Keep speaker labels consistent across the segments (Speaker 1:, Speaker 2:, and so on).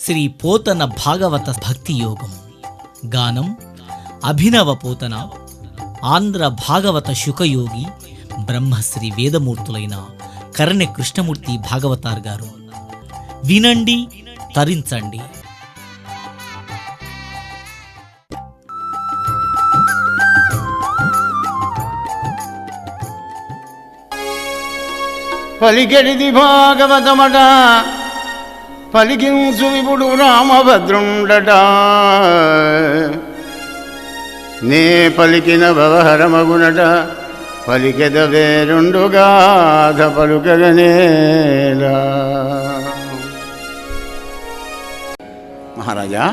Speaker 1: శ్రీ పోతన భాగవత భక్తి యోగం. గానం అభినవ పోతన, ఆంధ్ర భాగవత శుకయోగి, బ్రహ్మశ్రీ వేదమూర్తులైన కరణె కృష్ణమూర్తి భాగవతార్ గారు. వినండి, తరించండి.
Speaker 2: పలికెడిది భాగవతమట, పలికించు విపుడు రామభద్రుండట. నే పలికిన భవహరమగునట, పలికెద వేరుండుగాథ పలుకగనేలా. మహారాజా,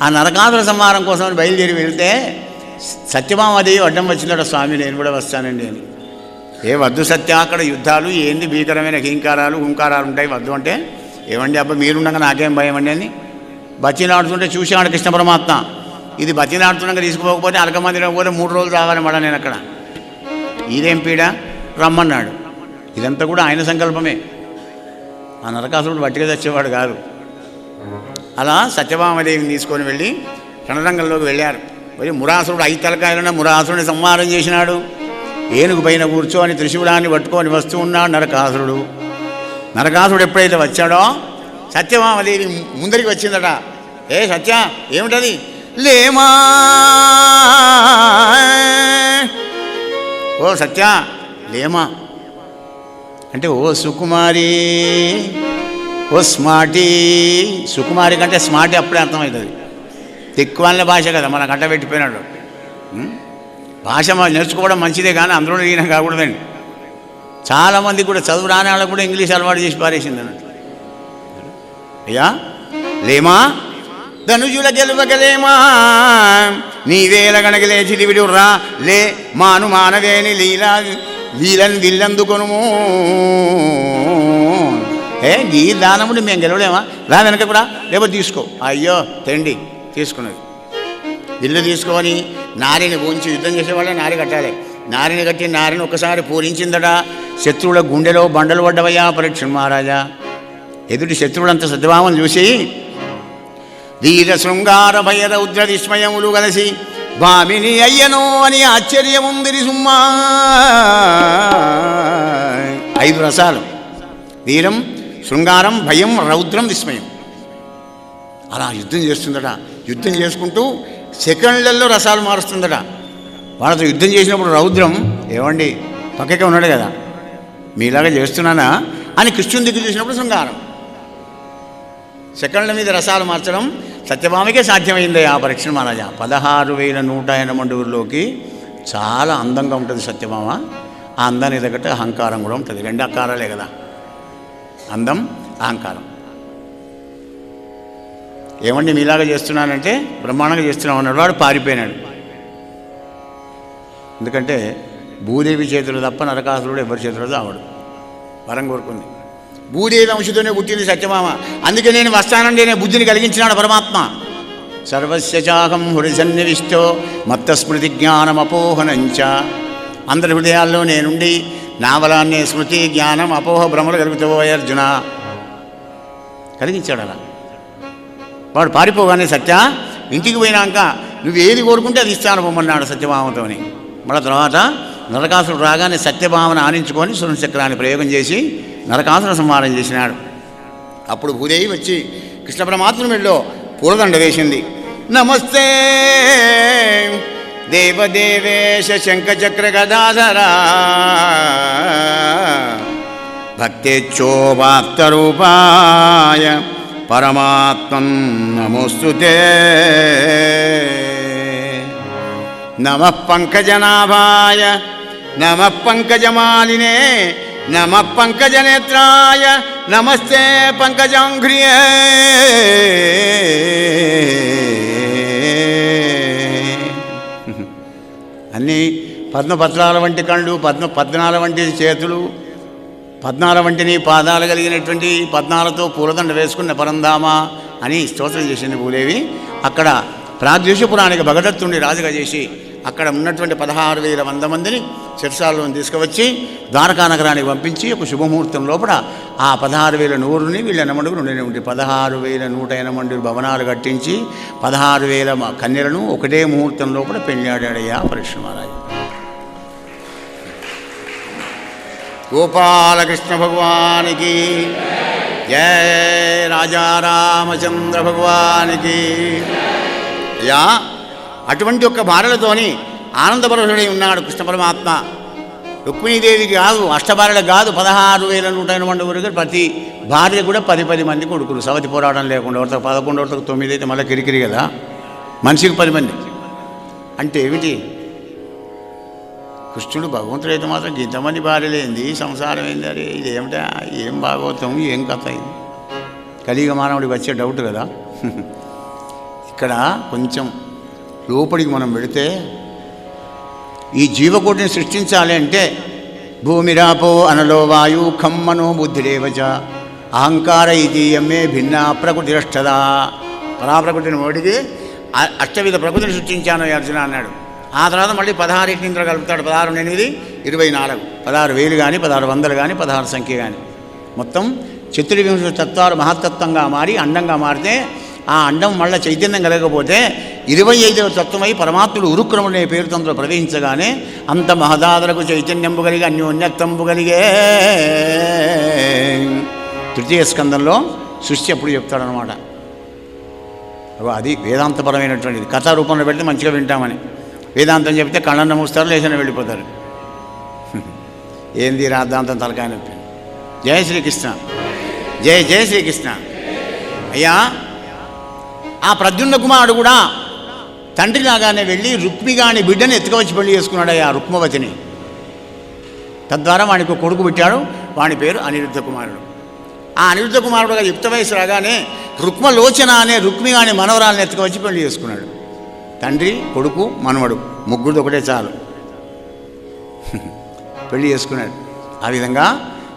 Speaker 2: ఆ నరకాసుర సంహారం కోసం బయలుదేరి వెళ్తే సత్యభామాదేవి అడ్డం వచ్చిందట. స్వామి, నేను కూడా వస్తానండి అని. ఏ వద్దు సత్య, అక్కడ యుద్ధాలు ఏంది, భీకరమైన హీంకారాలు హుంకారాలు ఉంటాయి, వద్దు అంటే. ఏమండి అబ్బా, మీరుండగా నాకేం భయం అండి అని బతినాడుతుంటే చూశాడు కృష్ణ పరమాత్మ. ఇది బతినాడుతుండగా తీసుకుపోకపోతే అలకమందిరం పోతే 3 రోజులు రావాలి మళ్ళా నేను అక్కడ. ఇదేం పీడ, రమ్మన్నాడు. ఇదంతా కూడా ఆయన సంకల్పమే. ఆ నరకాసురుడు వట్టిగా తెచ్చేవాడు కాదు. అలా సత్యభామదేవిని తీసుకొని వెళ్ళి రణరంగంలోకి వెళ్ళారు. మరి మురాసురుడు 5 తలకాయలున్న మురాసురుడిని సంహారం చేసినాడు. ఏనుగు పైన కూర్చొని త్రిశూలాన్ని పట్టుకొని వస్తూ ఉన్నాడు నరకాసురుడు. నరకాసురుడు ఎప్పుడైతే వచ్చాడో సత్యభామదేవి ముందరికి వచ్చిందట. ఏ సత్య, ఏమిటది? లేమా, ఓ సత్య లేమా అంటే, ఓ సుకుమారి, ఓ స్మార్టీ. సుకుమారి కంటే స్మార్టీ అప్పుడే అర్థమవుతుంది. తిక్కువాళ్ళ భాష కదా, మన గంట పెట్టిపోయినాడు. భాష నేర్చుకోవడం మంచిదే, కానీ అందులో ఈయన కాకూడదండి. చాలామంది కూడా చదువు రాని వాళ్ళకు కూడా ఇంగ్లీష్ అలవాటు చేసి పారేసింది అన్నట్టు. అయ్యా లేమా, ధనుజుల గెలువగలేమా, నీవేల గణగలేచి దివిడుర్రా లే మాను మానవేని వీళ్ళని విల్లందుకొనుము. ఈ దానముడు మేము గెలవలేమా, రా వెనక కూడా, లేకపోతే తీసుకో. అయ్యో తెండి తీసుకున్నది. ఇల్లు తీసుకొని నారిని ఉంచి యుద్ధం చేసేవాళ్ళే నారి కట్టాలి. నారిని కట్టి నారిని ఒక్కసారి పూరించిందట. శత్రువుల గుండెలో బండలు పడ్డవయ్యా పరీక్ష మహారాజా. ఎదుటి శత్రువులంతా సత్యభామను చూసి వీర శృంగార భయ రౌద్ర విస్మయములు కలిసి భామిని అయ్యనో అని ఆశ్చర్యముందిరి సుమ్మా. 5 రసాలు: వీరం, శృంగారం, భయం, రౌద్రం, విస్మయం. అలా యుద్ధం చేస్తుందట. యుద్ధం చేసుకుంటూ సెకండ్లలో రసాలు మారుస్తుందట. వాళ్ళతో యుద్ధం చేసినప్పుడు రౌద్రం, ఏమండి పక్కకే ఉన్నాడు కదా, మీలాగా చేస్తున్నానా అని కృష్ణుని దిక్కు చూసినప్పుడు శృంగారం. సెకండ్ల మీద రసాలు మార్చడం సత్యభామకే సాధ్యమైంది ఆ పరీక్ష మహారాజా. 16,108 చాలా అందంగా ఉంటుంది సత్యభామ. ఆ అందాన్ని తగ్గట్టు అహంకారం కూడా ఉంటుంది. 2 అహంకారాలే కదా, అందం, అహంకారం. ఏమండి మీలాగా చేస్తున్నానంటే బ్రహ్మాండంగా చేస్తున్నాం అన్నాడు. వాడు పారిపోయినాడు. ఎందుకంటే భూదేవి చేతులు తప్ప నరకాసురుడు ఎవరి చేతులు ఆవడు. వరం కోరుకుంది. భూదేవి అంశతోనే పుట్టింది సత్యభామ. అందుకే నేను వస్తానండి అనే బుద్ధిని కలిగించినాడు పరమాత్మ. సర్వస్య చాహం హృదయసన్నివిష్టో మత్త స్మృతి జ్ఞానమపోహనంచ. అందరి హృదయాల్లో నేనుండి నా బలాన్నే స్మృతి, జ్ఞానం, అపోహ, భ్రమలు కలుగుతావోయ్ అర్జున. కలిగించాడు అలా. వాడు పారిపోగానే సత్య ఇంటికి పోయినాక నువ్వు ఏది కోరుకుంటే అది ఇస్తాను పొమ్మన్నాడు సత్యభామతోని. మళ్ళీ తర్వాత నరకాసురుడు రాగానే సత్యభామను ఆనించుకొని సురచక్రాన్ని ప్రయోగం చేసి నరకాసుర సంహారం చేసినాడు. అప్పుడు భూదేవి వచ్చి కృష్ణ పరమాత్మ మెడలో పూలదండ వేసింది. నమస్తే దేవదేవేశ శంఖచక్ర గదాధరా భక్తేచ్ఛోభాక్తరూపాయ పరమాత్మం నమోస్తుతే. నమః పంకజనాభాయ నమః పంకజమాలినే నమః పంకజనేత్రాయ నమస్తే పంకజాంఘ్రియే. అన్నీ పద్మపత్రాల వంటి కళ్ళు, పద్నాల వంటి చేతులు, 14 వంటి పాదాలు కలిగినటువంటి 14తో పూలదండ వేసుకున్న పరంధామ అని స్తోత్రం చేసింది భూదేవి. అక్కడ ప్రాగ్దేశపురానికి భగదత్తుని రాజుగా చేసి అక్కడ ఉన్నటువంటి 16,100 మందిని చెరసాలలో తీసుకువచ్చి ద్వారకా నగరానికి పంపించి ఒక శుభముహూర్తం లోపల ఆ 16,100ని వీళ్ళ ఎనమండుగులు ఉండేటువంటి 16,180 భవనాలు కట్టించి 16,000 కన్యలను ఒకటే ముహూర్తం లోపల పెళ్ళాడాడయ్యా పరీక్ష మహారాజు. గోపాలకృష్ణ భగవానికి జయ, రాజా రామచంద్ర భగవానికి. యా అటువంటి ఒక్క భార్యలతోని ఆనందపరుషుడై ఉన్నాడు కృష్ణ పరమాత్మ. రుక్మిణీదేవికి కాదు, అష్టభార్యలకు కాదు, 16,180 ప్రతి భార్య కూడా 10 మంది కొడుకులు. సవతి పోరాటం లేకుండా ఒకరికి 11, ఒకరికి 9 అయితే మళ్ళీ కిరికిరి కదా. మనిషికి 10 మంది అంటే ఏమిటి? కృష్ణుడు భగవంతుడు అయితే మాత్రం ఇంతమంది భార్యలేంది, సంసారం ఏంది? అరే ఇదేమిటా, ఏం భాగవతం, ఏం కథ అయింది? కలియుగ మానవుడికి వచ్చే డౌట్ కదా. ఇక్కడ కొంచెం లోపలికి మనం వెళితే ఈ జీవకోటిని సృష్టించాలి అంటే భూమిరాపో అనలో వాయు ఖమ్మనో బుద్ధిరేవచ అహంకార ఇతీయమే భిన్న ప్రకృతిరష్టదా. పరాప్రకృతిని ఓడికి అష్టవిధ ప్రకృతిని సృష్టించాను అర్జున అన్నాడు. ఆ తర్వాత మళ్ళీ 16 ఇంద్ర కలుపుతాడు. 16, 8, 24, 16,000 కానీ 1600 కానీ 16 సంఖ్య కానీ మొత్తం 24 తత్వాలు మహత్తత్వంగా మారి అండంగా మారితే ఆ అండం మళ్ళీ చైతన్యం కలగకపోతే 25వ తత్వమై పరమాత్ముడు ఉరుక్రముడు అనే పేరుతో అందులో ప్రవేశించగానే అంత మహదాదరకు చైతన్యంబు కలిగి అన్యోన్యత్వంబు కలిగే. తృతీయ స్కందంలో సృష్టి అప్పుడు చెప్తాడనమాట. అది వేదాంతపరమైనటువంటిది. కథా రూపంలో పెడితే మంచిగా వింటామని. వేదాంతం చెప్తే కళ్ళన్న మూస్తారు, లేచిన వెళ్ళిపోతారు. ఏంది రాద్దాంతం తలకాయ నొప్పి. జయ శ్రీకృష్ణ, జయ జయ శ్రీకృష్ణ. అయ్యా ఆ ప్రద్యుమ్న కుమారుడు కూడా తండ్రిలాగానే వెళ్ళి రుక్మిగాని బిడ్డని ఎత్తుకవచ్చి పెళ్లి చేసుకున్నాడు అయ్యా రుక్మవతిని. తద్వారా వానికి కొడుకు పెట్టాడు. వాని పేరు అనిరుద్ధ కుమారుడు. ఆ అనిరుద్ధ కుమారుడుగా యుక్త వయసు రాగానే రుక్మలోచన అనే రుక్మిగాని మనవరాలను ఎత్తుకవచ్చి పెళ్లి చేసుకున్నాడు. తండ్రి, కొడుకు, మనవడు, ముగ్గురు ఒకటే చాలు పెళ్లి చేసుకున్నాడు. ఆ విధంగా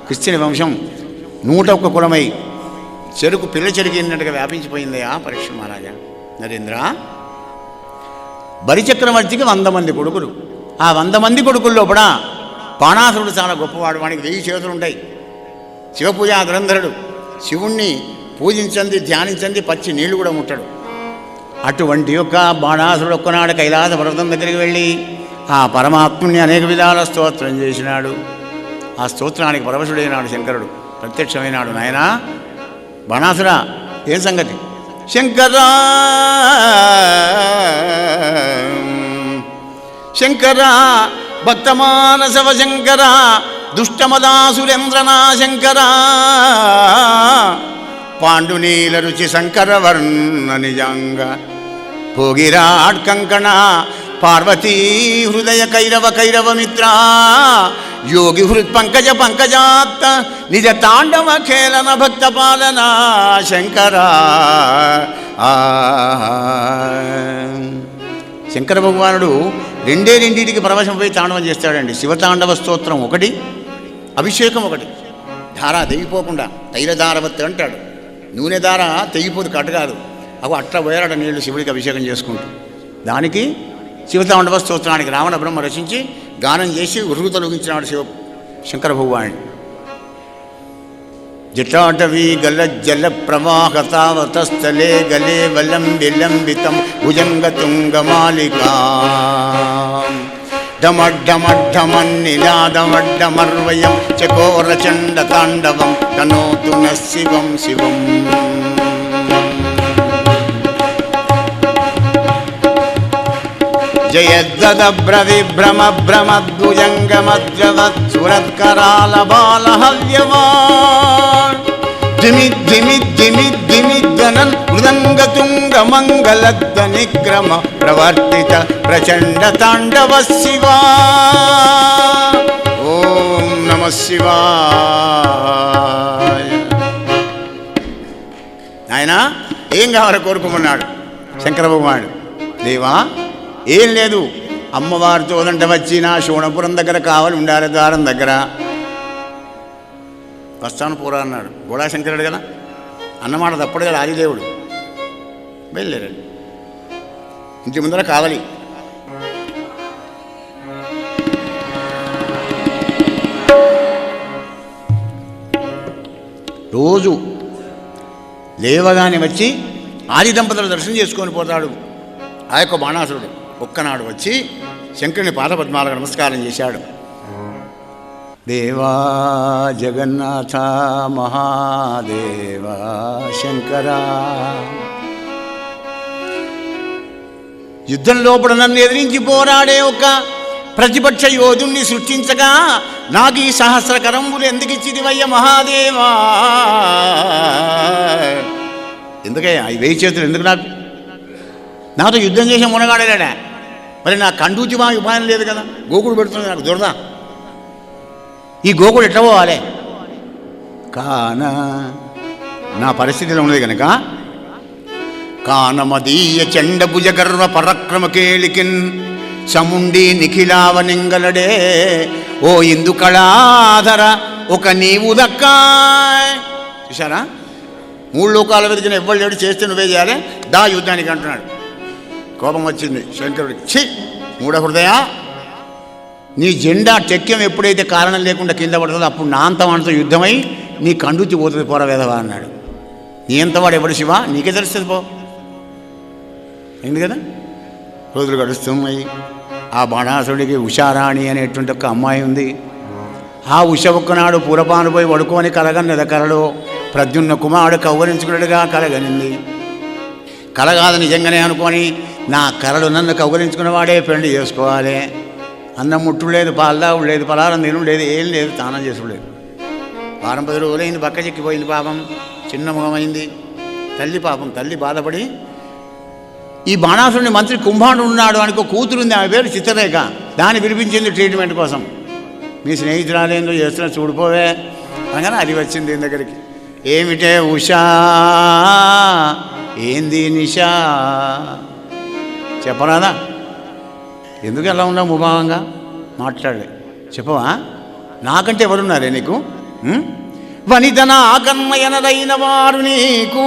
Speaker 2: క్రిస్టియన్ వంశం 101 కులమై చెరుకు పిల్ల చెరిగినట్టుగా వ్యాపించిపోయిందయా పరీక్ష మహారాజా. నరేంద్ర, బలిచక్రవర్తికి 100 మంది కొడుకులు. ఆ 100 మంది కొడుకుల్లో కూడా బాణాసురుడు చాలా గొప్పవాడు. వాడికి 1000 చేతులు ఉంటాయి. శివపూజా ధురంధరుడు, శివుణ్ణి పూజించండి, ధ్యానించండి, పచ్చి నీళ్లు కూడా ముట్టడు. అటువంటి యొక్క బాణాసురుడు ఒక్కనాడు కైలాస పర్వతం దగ్గరికి వెళ్ళి ఆ పరమాత్ముని అనేక విధాల స్తోత్రం చేసినాడు. ఆ స్తోత్రానికి పరవశుడైనాడు శంకరుడు. ప్రత్యక్షమైనాడు. నాయనా బాణాసుర, ఏం సంగతి? శంకరా శంకరా భక్తమానసవ శంకరా దుష్టమదాసురేంద్రనా శంకరా పాండునీల రుచి శంకర వర్ణ నిజంగ భోగిరాట్ కంకణ పార్వతీ హృదయ కైరవ మిత్ర యోగి హృత్ పంకజ పంకజాత్త నిజ తాండవ ఖేళన భక్త పాలన శంకర. శంకర భగవానుడు రెండింటికి పరవశంపై తాండవం చేస్తాడండి. శివతాండవ స్తోత్రం ఒకటి, అభిషేకం ఒకటి. ధార తెగిపోకుండా తైలధారవత్తు అంటాడు. నూనె ధార తెగిపోదు, కట్టగాదు. అవి అట్లా పోయారట నీళ్లు శివుడికి అభిషేకం చేసుకుంటూ. దానికి శివతాండవ స్తోత్రానికి రావణ బ్రహ్మ రచించి గానం చేసి ఉరుగు తొలగించినాడు శంకర భగవానుడు. జటాటవీ గల జల ప్రవాహతావతస్థలే గలే వలం విలంబితం భుజంగతుంగమాలికా ఢమఢమఢమన్నినాదమడ్డమర్వయం చకోరచండ తాండవం తనోతు న శివం శివం. జయద్వదభ్రవిభ్రమ భ్రమద్భుజంగమద్రవత్సురత్కరాల బాలహవ్యవాన్ ధిమి ధిమి ధిమి ధిమి ధ్వనన్ మృదంగతుంగ మంగళధ్వనిక్రమ ప్రవర్తిత ప్రచండ తాండవ శివా. ఓం నమః శివాయ. నాయనా ఏం కావాలో కోరుకోమన్నాడు శంకర భగవానుడు. దేవా ఏం లేదు, అమ్మవారితో దంట వచ్చి నా శోణపురం దగ్గర కావాలి, ఉండాలి ద్వారం దగ్గర. వస్తాను పూరా అన్నాడు. గోళాశంకరుడు కదా, అన్నమాట తప్పుడు కదా ఆదిదేవుడు. బయలుదేరాడు. ఇంటి ముందర కావాలి. రోజు లేవగానే వచ్చి ఆది దంపతుల దర్శనం చేసుకొని పోతాడు. ఆ యొక్క బాణాసురుడు ఒక్కనాడు వచ్చి శంకరుని పాదపద్మాలకు నమస్కారం చేశాడు. దేవా జగన్నాథ మహాదేవా శంకరా, యుద్ధం లోపల నన్ను ఎదిరించి పోరాడే ఒక ప్రతిపక్ష యోధుణ్ణి సృష్టించగా నాకు ఈ సహస్రకరంబులు ఎందుకు ఇచ్చిదివయ్య మహాదేవా? ఎందుకయ్యా ఈ 1000 చేతులు ఎందుకు? నాతో యుద్ధం చేసే మునగాడలేడా? మరి నా కండూచి మా ఉపాయం లేదు కదా. గోకుడు పెడుతుంది నాకు దురద. ఈ గోకుడు ఎట్లా పోవాలి? కానా నా పరిస్థితిలో ఉన్నది కనుక కానమదీయ చండభుజ గర్వ పరక్రమ కేళికిన్ సముండి నిఖిలావనింగలడే ఓ ఇందు కళాధర ఒక నీవు దక్కా. చూసారా, 3 లోకాల వెతికిన ఎవ్వరు లేడు, చేస్తే నువ్వే చేయాలి, దా యుద్ధానికి అంటున్నాడు. కోపం వచ్చింది శంకరుడికి. ఛీ మూఢ హృదయ, నీ జెండా టెక్యం ఎప్పుడైతే కారణం లేకుండా కింద పడుతుందో అప్పుడు నా అంతవాడితో యుద్ధమై నీ కండుచి పోతుంది పోరవేదవా అన్నాడు. నీ అంతవాడు ఎవడు శివ? నీకే తెలుస్తుంది పో. అయింది కదా. రోజులు గడుస్తున్నాయి. ఆ బాణాసుడికి ఉషారాణి అనేటువంటి ఒక అమ్మాయి ఉంది. ఆ ఉష ఒక్కనాడు పూరపాను పోయి వడుకొని కలగన్నద కలలో ప్రద్యుమ్న కుమారుడు కౌగలించుకున్నట్టుగా కలగనింది. కలగాదు నిజంగానే అనుకొని నా కలలు నన్ను కౌగలించుకున్నవాడే పెళ్లి చేసుకోవాలి. అన్నం ముట్టు లేదు, పాలదావుడు లేదు, పలారం తిను లేదు, ఏం లేదు, స్నానం చేసుడు లేదు. 10 రోజులైంది, బక్క చెక్కిపోయింది పాపం, చిన్న ముఖమైంది. తల్లి పాపం, తల్లి బాధపడి ఈ బాణాసురుని మంత్రి కుంభాండు ఉన్నాడు అనుకో కూతురుంది, ఆమె పేరు చిత్రరేఖ. దాన్ని వినిపించింది ట్రీట్మెంట్ కోసం. మీ స్నేహితురాలేందో చేస్తున్నా చూడిపోవే అనగానే అది వచ్చింది దీని దగ్గరికి. ఏమిటే ఉషా, ఏంది నిషా చెప్పరాదా? ఎందుకు ఎలా ఉన్నావు ముభావంగా మాట్లాడే చెప్పవా? నాకంటే ఎవరున్నారే నీకు? వనితన ఆకర్మయనదైన వారు నీకు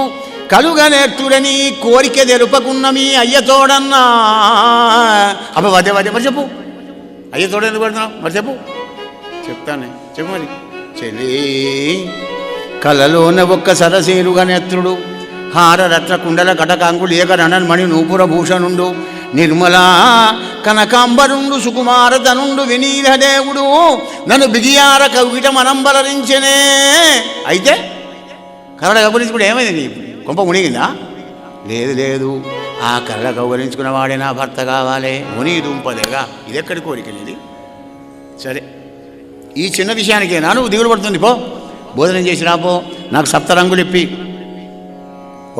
Speaker 2: కలుగనేర్తుడని కోరిక తెలుపకున్న మీ అయ్యతోడన్నా. అబ్బ వదే వదే మరి చెప్పు, అయ్యతోడ ఎందుకు పడుతున్నావు మరి చెప్పు. చెప్తానే చెప్పు మరి. చెలి కలలోన ఒక్క సరసేరుగా నేత్రుడు హారరత్న కుండల కటకాంకులు ఏకరణన్ మణి నూపుర భూషణుండు నిర్మలా కనకాంబరుండు సుకుమారతనుండు వినీలదేవుడు నన్ను బిగియార కవిట మనంబలరించనే. అయితే కరడ కబలించుకుంటే ఏమైంది? నీ కొంప మునిగిందా? లేదు లేదు, ఆ కరడ కౌగలించుకున్న వాడే నా భర్త కావాలి. ముని దుంపదేగా, ఇదెక్కడి కోరిక నీది? సరే, ఈ చిన్న విషయానికేనా నువ్వు దిగులు పడుతుంది? పో భోజనం చేసి రాపో. నాకు 7 రంగులు ఇప్పి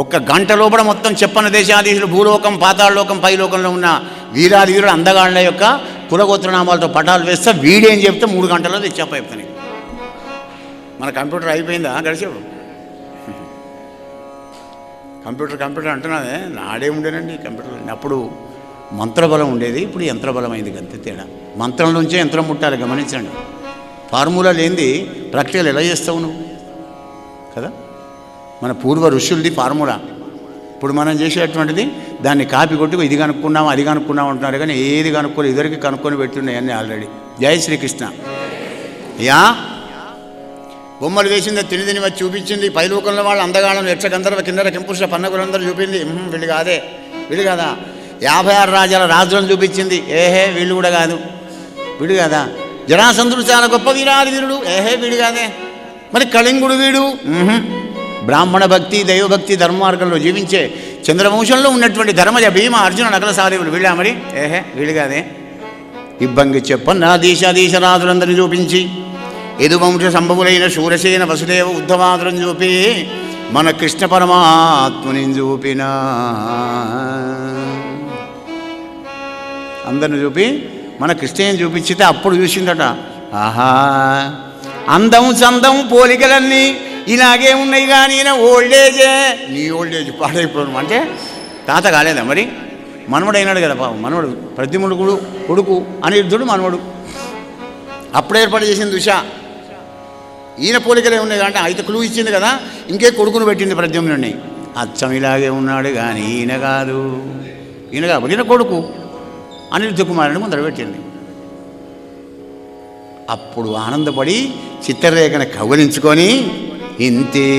Speaker 2: 1 గంట లోపల మొత్తం చెప్పన్న దేశాధీశులు భూలోకం, పాతాళలోకం, పైలోకంలో ఉన్న వీరాది వీరుడు అందగాళ్ళ యొక్క కులగోత్రనామాలతో పటాలు వేస్తే వీడేం చెప్తే 3 గంటల్లో తెచ్చాప చెప్తాను. మన కంప్యూటర్ అయిపోయిందా గడిచేప్పుడు? కంప్యూటర్ అంటున్నదే, నాడే ఉండేనండి కంప్యూటర్. అప్పుడు మంత్రబలం ఉండేది, ఇప్పుడు యంత్రబలం అయింది. అంతే తేడా. మంత్రం నుంచే యంత్రం ముట్టాలి, గమనించండి. ఫార్ములా లేనిది ప్రాక్టికల్ ఎలా చేస్తావు నువ్వు కదా? మన పూర్వ ఋషులది ఫార్ములా. ఇప్పుడు మనం చేసేటువంటిది దాన్ని కాపీ కొట్టి ఇది కనుక్కున్నాం అది కనుక్కున్నాం అంటున్నారు, కానీ ఏది కనుక్కొని ఇద్దరికి కనుక్కొని పెట్టున్నాయన్నీ ఆల్రెడీ. జై శ్రీకృష్ణ. యా బొమ్మలు వేసింది, తిని వచ్చి చూపించింది. పైలోకంలో వాళ్ళు అందగాళ్ళను యక్ష గంధర్వ కిన్నెర కింపురుష పన్నగులందరూ చూపింది. వీళ్ళు కాదే, వీళ్ళు కాదా? 56 రాజ్యాల రాజులను చూపించింది. ఏహే వీళ్ళు కూడా కాదు, వీడు కాదా? జరాసంధుడు చాలా గొప్ప వీరాది వీరుడు. ఏహే వీడు కాదే. మరి కళింగుడు వీడు. బ్రాహ్మణ భక్తి, దైవభక్తి, ధర్మమార్గంలో జీవించే చంద్రవంశంలో ఉన్నటువంటి ధర్మజ భీమ అర్జున నకల సాదేవుడు వీళ్ళా? మరి ఏహే వీళ్ళు కాదే. ఇబ్బంగి చెప్పన్న దేశాధీశరాజులందరినీ చూపించి యదువంశ సంభవులైన శూరసేన వసుదేవ ఉద్ధవాదులను చూపి మన కృష్ణ పరమాత్మని చూపిన అందరిని చూపి మన కృష్ణని చూపించితే అప్పుడు చూసిందట. ఆహా, అందం చందం పోలికలన్నీ ఇలాగే ఉన్నాయి, కానీ ఓల్డేజే. నీ ఓల్డేజ్ పాడైపోవడం అంటే తాత కాలేదా? మరి మనవడు అయినాడు కదా పాపం. మనవడు ప్రద్యుమ్నుడు కొడుకు, అనిరుద్ధుడు మనవడు. అప్పుడు ఏర్పాటు చేసింది ఉష. ఈయన పోలికలే ఉన్నాయి అంటే అయితే క్లూ ఇచ్చింది కదా, ఇంకే కొడుకును పెట్టింది ప్రద్యుమ్నుడిని. అచ్చం ఇలాగే ఉన్నాడు కానీ ఈయన కాదు, ఈయన కాదు, ఈయన కొడుకు అనిరుద్ధ కుమారుని ముందర పెట్టింది. అప్పుడు ఆనందపడి చిత్రరేఖను కౌగలించుకొని ఇంతే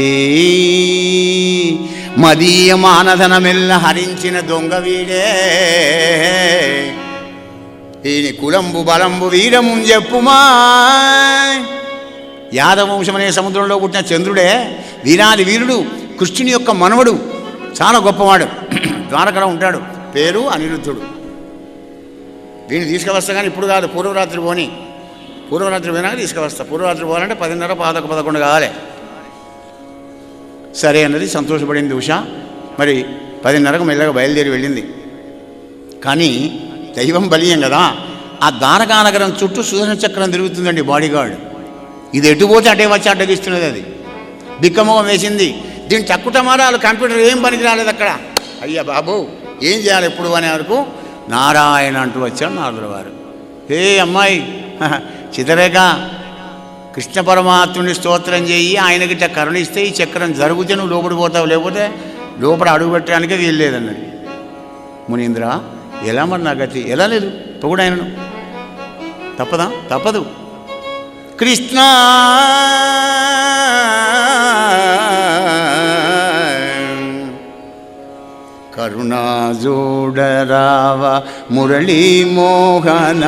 Speaker 2: మదీయ మానధనమెల్ల హరించిన దొంగ వీడే ఈని కులంబు బలంబు వీరము చెప్పుమా. యాదవంశం అనే సముద్రంలో పుట్టిన చంద్రుడే వీరాది వీరుడు, కృష్ణుని యొక్క మనవడు, చాలా గొప్పవాడు. ద్వారకలో ఉంటాడు, పేరు అనిరుద్ధుడు. వీడిని తీసుకువస్తా కానీ ఇప్పుడు కాదు, పూర్వరాత్రి పోని. పూర్వరాత్రి పోయినాక తీసుకువస్తా. పూర్వరాత్రి పోవాలంటే 10:30, 11 కావాలి. సరే అన్నది, సంతోషపడింది ఉష. మరి 10:30కు మెల్లగా బయలుదేరి వెళ్ళింది. కానీ దైవం బలీయం కదా, ఆ ద్వారకానగరం చుట్టూ సుదర్శన చక్రం తిరుగుతుందండి బాడీగార్డ్. ఇది ఎటుపోతే అటే వచ్చి అడ్డగిస్తున్నది. అది బిక్కమొగం వేసింది. దీన్ని తక్కుటమారాలు, కంప్యూటర్ ఏం పనికి రాలేదు అక్కడ. అయ్యా బాబు ఏం చేయాలి ఎప్పుడు అనే వరకు నారాయణ అంటూ వచ్చాడు నారదుల వారు. హే అమ్మాయి చిత్రరేఖ, కృష్ణ పరమాత్ముని స్తోత్రం చేయి, ఆయనకిట కరుణిస్తే ఈ చక్రం జరుగుతే నువ్వు లోపడి పోతావు, లేకపోతే లోపల అడుగు పెట్టడానికే వీల్లేదన్నది. మునీంద్ర ఎలా మరి నా గతి? ఎలా లేదు పొగుడు ఆయనను, తప్పదా? తప్పదు. కృష్ణ కరుణా జోడరావ మురళీ మోహన,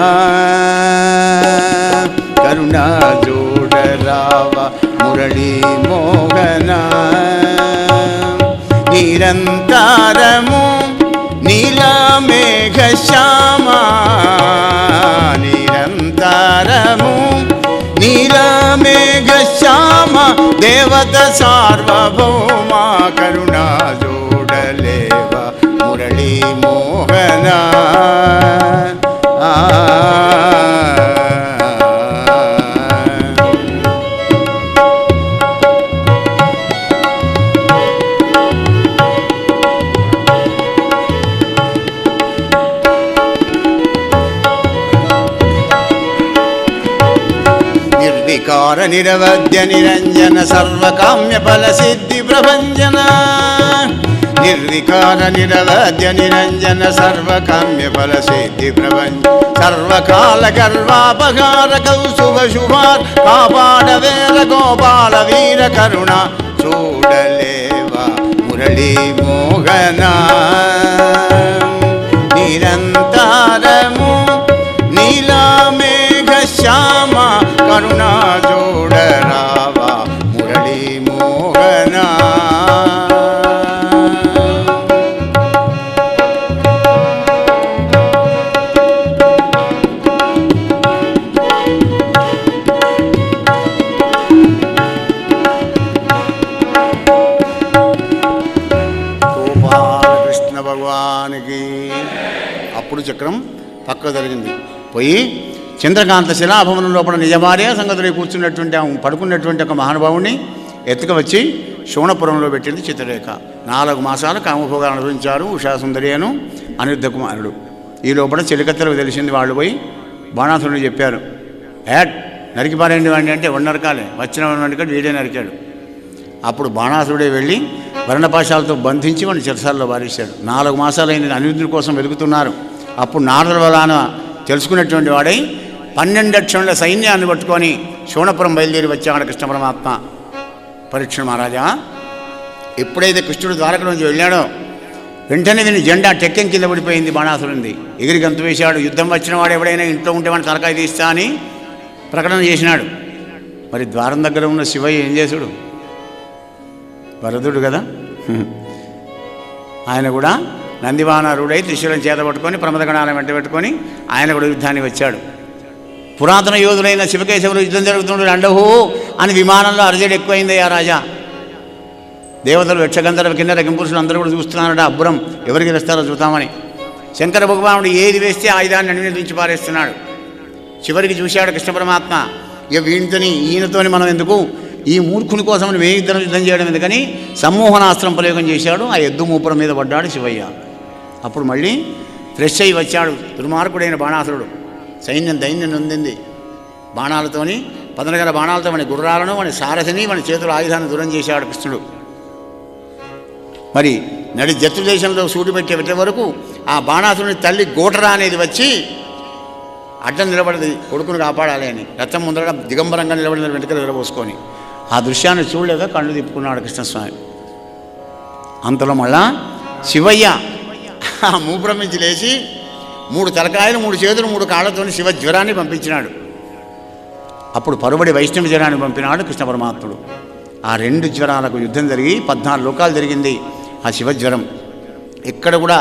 Speaker 2: కరుణా జోడరావ మురళీ మోహన, నిరంతరము నీలమేఘ శ్యామ, నిరంతరము నీలమేఘ శ్యామ, దేవత సార్వభౌమ, కరుణా జోడలేవ మురళీ మోహన. నిర్వికార నిరవధ్య నిరంజన సర్వకామ్య ఫల సిద్ధి ప్రభంజన, నిర్వికార నిరవధ్య నిరంజన సర్వకామ్య ఫల సిద్ధి ప్రభంజన, సర్వకాల గర్వాపహార కౌసుభ శుభార్ కాపాడ వేర గోపాల వీర కరుణ చూడలేవ మురళీ మోహన, నిరంతరము నీలమేఘ శ్యామ, కరుణా జోడరావ మురళీ మోహన. గోపాలకృష్ణ భగవానికి. అప్పుడు చక్రం పక్క జరిగింది. పోయి చంద్రకాంత శిలాభవనం లోపల నిజమార్య సంగతులు కూర్చున్నటువంటి పడుకున్నటువంటి ఒక మహానుభావుని ఎత్తుకు వచ్చి శోణపురంలో పెట్టింది చిత్రరేఖ. 4 మాసాలు కామభోగాలు అనుభవించారు ఉషాసుందరి అను అనిరుద్ధ కుమారుడు. ఈ లోపల చెలికత్తలకు తెలిసింది. వాళ్ళు పోయి బాణాసురుడిని చెప్పారు, నరికి పారేయండి వాడిని అంటే నరకాలే, వచ్చిన వాడికి వీడే నరికాడు. అప్పుడు బాణాసురుడే వెళ్ళి వర్ణపాశాలతో బంధించి వాడిని చెరసాల్లో వారేశాడు. 4 మాసాలైన అనిరుద్ధుడి కోసం వెతుకుతున్నారు. అప్పుడు నారదుల వలన తెలుసుకున్నటువంటి వాడై 12 అక్షరుల సైన్యాన్ని పట్టుకొని శోణపురం బయలుదేరి వచ్చాడు కృష్ణ పరమాత్మ. పరీక్ష మహారాజా, ఎప్పుడైతే కృష్ణుడు ద్వారకలోంచి వెళ్ళాడో వెంటనే విని జెండా టెక్కెం కింద పడిపోయింది. బాణాసురుంది ఎగిరి గంతు వేశాడు. యుద్ధం వచ్చిన వాడు ఎవడైనా ఇంట్లో ఉంటే వాడిని తలకాయ తీస్తా అని ప్రకటన చేసినాడు. మరి ద్వారం దగ్గర ఉన్న శివయ్య ఏం చేసుడు? వరదుడు కదా, ఆయన కూడా నందివానారుడై త్రిశూలం చేత పట్టుకొని ప్రమదగణాలను వెంట పెట్టుకొని ఆయన కూడా యుద్ధానికి వచ్చాడు. పురాతన యోధులైన శివకేశవులు యుద్ధం జరుగుతుండే అండహో అని విమానంలో అరజడి ఎక్కువైందయ్యా రాజా. దేవతలు యక్షగంధర్వ కిన్నెర కింపురుషులు అందరూ కూడా చూస్తున్నారట. అబ్బురం ఎవరికి వేస్తారో చూద్దామని శంకర భగవానుడు ఏది వేస్తే ఆయుధాన్ని అన్వేషించి పారేస్తున్నాడు. చివరికి చూశాడు కృష్ణ పరమాత్మ, ఇక వీటితోని ఈయనతోని మనం ఎందుకు, ఈ మూర్ఖుని కోసం ఇద్దరం యుద్ధం చేయడం ఎందుకని సమ్మోహనాస్త్రం ప్రయోగం చేశాడు. ఆ ఎద్దు మూపురం మీద పడ్డాడు శివయ్య. అప్పుడు మళ్ళీ ఫ్రెష్ అయ్యి వచ్చాడు దుర్మార్గుడైన బాణాసురుడు. సైన్యం దైన్యం నొందింది. బాణాలతోని 14 బాణాలతో వాని గుర్రాలను వాని సారథిని వాని చేతుల ఆయుధాన్ని దూరం చేశాడు కృష్ణుడు. మరి నడి జత్తు దేశంలో సూటి పెట్టే వరకు ఆ బాణాసురుని తల్లి గోటరా అనేది వచ్చి అడ్డం నిలబడింది కొడుకును కాపాడాలి అని. రథం ముందర దిగంబరంగా నిలబడిన వెంటకలు విరబోసుకొని ఆ దృశ్యాన్ని చూడలేక కళ్ళు తిప్పుకున్నాడు కృష్ణస్వామి. అంతలో మళ్ళా శివయ్య మూపురం నుంచి లేచి 3 తలకాయలు 3 చేతులు 3 కాళ్ళతో శివ జ్వరాన్ని పంపించినాడు. అప్పుడు పరుబడి వైష్ణవ జ్వరాన్ని పంపినాడు కృష్ణ పరమాత్ముడు. ఆ 2 జ్వరాలకు యుద్ధం జరిగి 14 లోకాలు జరిగింది ఆ శివజ్వరం. ఎక్కడ కూడా